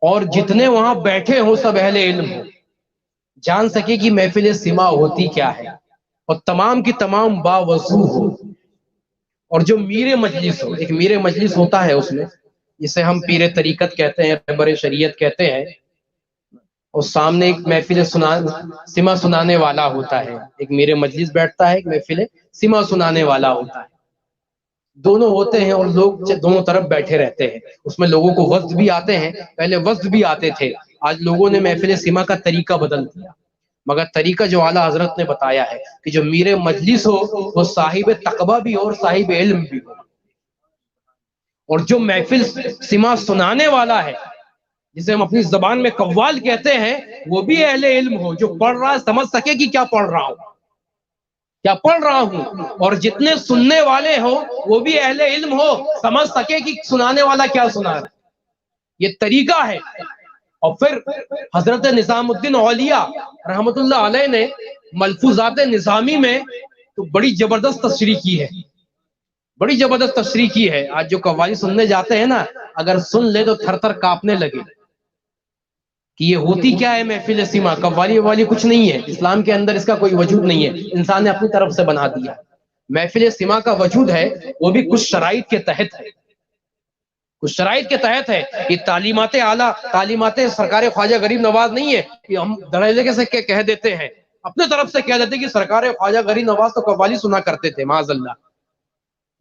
[SPEAKER 1] اور جتنے وہاں بیٹھے ہوں سب اہل علم ہوں, جان سکے کہ محفل سما ہوتی کیا ہے, اور تمام کی تمام باوضو ہو. اور جو میر مجلس ہو, ایک میر مجلس ہوتا ہے اس میں, جسے ہم پیر طریقت کہتے ہیں, رہبر شریعت کہتے ہیں, اور سامنے ایک محفل سما سنانے والا ہوتا ہے. ایک میر مجلس بیٹھتا ہے, ایک محفل سما سنانے والا ہوتا ہے. دونوں ہوتے ہیں اور لوگ دونوں طرف بیٹھے رہتے ہیں. اس میں لوگوں کو وقت بھی آتے ہیں, پہلے وقت بھی آتے تھے, آج لوگوں نے محفل سما کا طریقہ بدل دیا. مگر طریقہ جو اعلیٰ حضرت نے بتایا ہے کہ جو میر مجلس ہو وہ صاحب تقویٰ بھی ہو اور صاحب علم بھی ہو, اور جو محفل سما سنانے والا ہے جسے ہم اپنی زبان میں قوال کہتے ہیں وہ بھی اہل علم ہو, جو پڑھ رہا ہے سمجھ سکے کہ کیا پڑھ رہا ہوں, کیا پڑھ رہا ہوں. اور جتنے سننے والے ہوں وہ بھی اہل علم ہو, سمجھ سکے کہ سنانے والا کیا سنا رہا ہے. یہ طریقہ ہے. اور پھر حضرت نظام الدین اولیاء رحمت اللہ علیہ نے ملفوظات نظامی میں تو بڑی زبردست تشریح کی ہے, بڑی زبردست تشریح کی ہے. آج جو قوالی سننے جاتے ہیں نا, اگر سن لے تو تھر تھر کانپنے لگے کہ یہ ہوتی کیا ہے محفل سما. قوالی والی کچھ نہیں ہے, اسلام کے اندر اس کا کوئی وجود نہیں ہے, انسان نے اپنی طرف سے بنا دیا. محفل سما کا وجود ہے وہ بھی کچھ شرائط کے تحت ہے، کچھ شرائط کے تحت ہے. یہ تعلیمات اعلیٰ، تعلیمات سرکار خواجہ غریب نواز نہیں ہے کہ ہم دڑیلے سے کہہ دیتے ہیں، اپنے طرف سے کہہ دیتے ہیں کہ سرکار خواجہ غریب نواز تو قوالی سنا کرتے تھے. معاذ اللہ،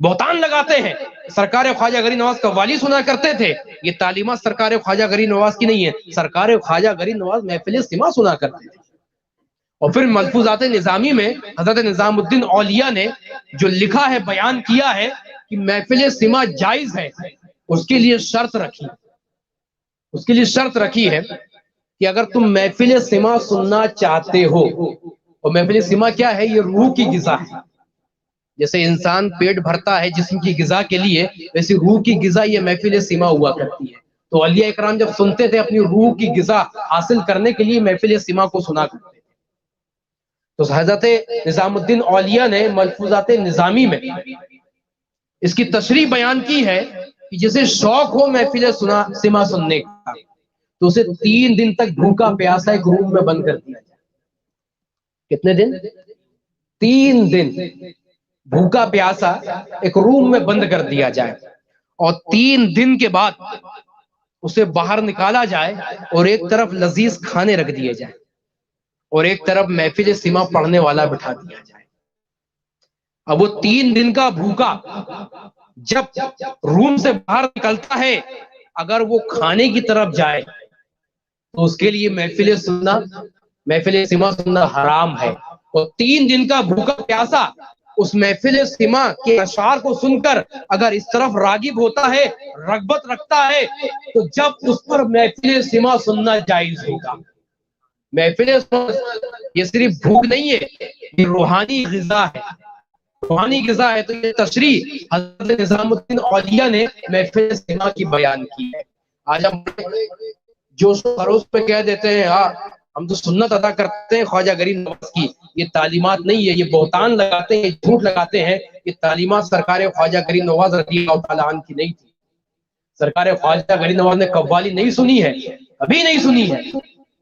[SPEAKER 1] بہتان لگاتے ہیں. سرکار خواجہ غریب نواز قوالی سنا کرتے تھے، یہ تعلیمات سرکار خواجہ غریب نواز کی نہیں ہے. سرکار خواجہ غریب نواز محفل سما سنا کرتے تھے. اور پھر ملفوظات نظامی میں حضرت نظام الدین اولیاء نے جو لکھا ہے، بیان کیا ہے کہ محفل سما جائز ہے. اس کے لیے شرط رکھی، اس کے لیے شرط رکھی ہے کہ اگر تم محفل سما سننا چاہتے ہو، اور محفل سما کیا ہے؟ یہ روح کی غذا ہے. جیسے انسان پیٹ بھرتا ہے جسم کی غذا کے لیے، ویسے روح کی غذا یہ محفل سما ہوا کرتی ہے. تو اولیاء اکرام جب سنتے تھے اپنی روح کی غذا حاصل کرنے کے لیے محفل سما کو سنا کرتے تھے. تو حضرت نظام الدین اولیاء نے ملفوظات نظامی میں اس کی تشریح بیان کی ہے کہ جسے شوق ہو محفل سما سننے کا تو اسے 3 دن تک بھوکا پیاسا ایک روم میں بند کر دیا جائے. کتنے دن؟ 3 دن بھوکا پیاسا ایک روم میں بند کر دیا جائے، اور 3 دن کے بعد اسے باہر نکالا جائے اور ایک طرف لذیذ کھانے رکھ دیے جائے اور ایک طرف محفل سما پڑھنے والا بٹھا دیا جائے. اب وہ 3 دن کا بھوکا جب روم سے باہر نکلتا ہے، اگر وہ کھانے کی طرف جائے تو اس کے لیے محفل سما سننا حرام ہے. اور 3 دن کا بھوکا پیاسا اس محفل سما کے اشعار کو سن کر اگر اس طرف راغب ہوتا ہے، رغبت رکھتا ہے، تو جب اس پر محفل سما سننا جائز ہوگا. محفل یہ صرف بھوک نہیں ہے، یہ روحانی غذا ہے، روحانی غذا ہے. تو یہ تشریح حضرت نظام الدین اولیاء نے محفل سما کی بیان کی ہے. آج ہم جوش و خروش پہ کہہ دیتے ہیں ہاں ہم تو سنت ادا کرتے ہیں خواجہ غریب نواز کی. یہ تعلیمات نہیں ہے، یہ بہتان لگاتے ہیں، یہ جھوٹ لگاتے ہیں. یہ تعلیمات سرکار خواجہ غریب نواز رضی اللہ تعالیٰ عنہ کی نہیں تھی. سرکار خواجہ غریب نواز نے قوالی نہیں سنی ہے، ابھی نہیں سنی ہے.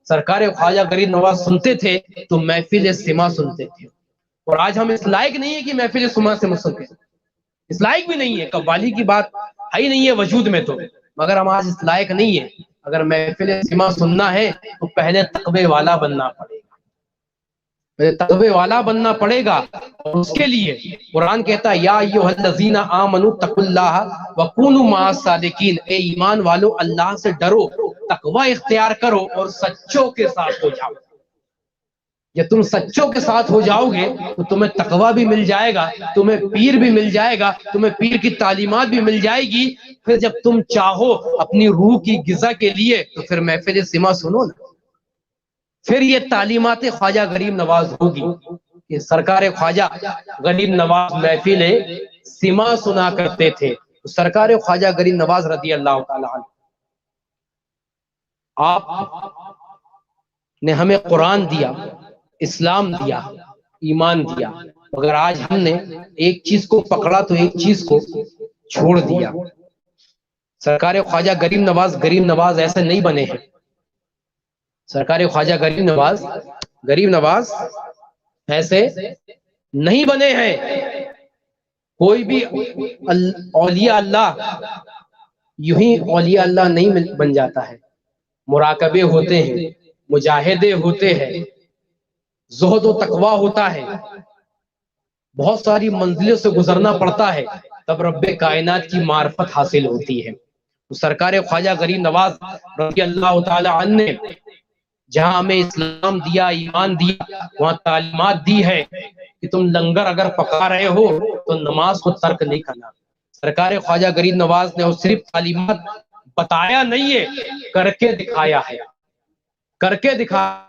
[SPEAKER 1] سرکار خواجہ غریب نواز سنتے تھے تو محفل سما سنتے تھے. اور آج ہم اس لائق نہیں ہے کہ محفل سما سے سنتے، اس لائق بھی نہیں ہے. قوالی کی بات ہے ہی نہیں ہے وجود میں تو، مگر ہم آج اس لائق نہیں ہے. اگر محفل سما سننا ہے تو پہلے تقوی والا بننا پڑے گا، پہلے تقوی والا بننا پڑے گا. اور اس کے لیے قرآن کہتا ہے یا ایھا الذین آمنوا اتقوا اللہ وکونوا مع الصادقین، اے ایمان والو اللہ سے ڈرو، تقوی اختیار کرو اور سچوں کے ساتھ ہو جاؤ. جب تم سچوں کے ساتھ ہو جاؤ گے تو تمہیں تقوی بھی مل جائے گا، تمہیں پیر بھی مل جائے گا، تمہیں پیر کی تعلیمات بھی مل جائے گی. پھر جب تم چاہو اپنی روح کی غذا کے لیے تو پھر محفل سما سنو نا. پھر یہ تعلیمات خواجہ غریب نواز ہوگی کہ سرکار خواجہ غریب نواز محفل سما سنا کرتے تھے. سرکار خواجہ غریب نواز رضی اللہ تعالیٰ عنہ، آپ نے ہمیں قرآن دیا، اسلام دیا، ایمان دیا، مگر آج ہم نے ایک چیز کو پکڑا تو ایک چیز کو چھوڑ دیا. سرکار خواجہ غریب نواز ایسے نہیں بنے ہیں. سرکار خواجہ غریب نواز ایسے نہیں بنے ہیں. کوئی بھی اولیاء اللہ یوں ہی اولیاء اللہ نہیں بن جاتا ہے. مراقبے ہوتے ہیں، مجاہدے ہوتے ہیں، زہد و تقوی ہوتا ہے، بہت ساری منزلوں سے گزرنا پڑتا ہے، تب رب کائنات کی معرفت حاصل ہوتی ہے. سرکار خواجہ غریب نواز رضی اللہ تعالی عنہ نے جہاں ہمیں اسلام دیا، ایمان دیا، وہاں تعلیمات دی ہے کہ تم لنگر اگر پکا رہے ہو تو نماز کو ترک نہیں کرنا. سرکار خواجہ غریب نواز نے صرف تعلیمات بتایا نہیں ہے، کر کے دکھایا ہے، کر کے دکھایا.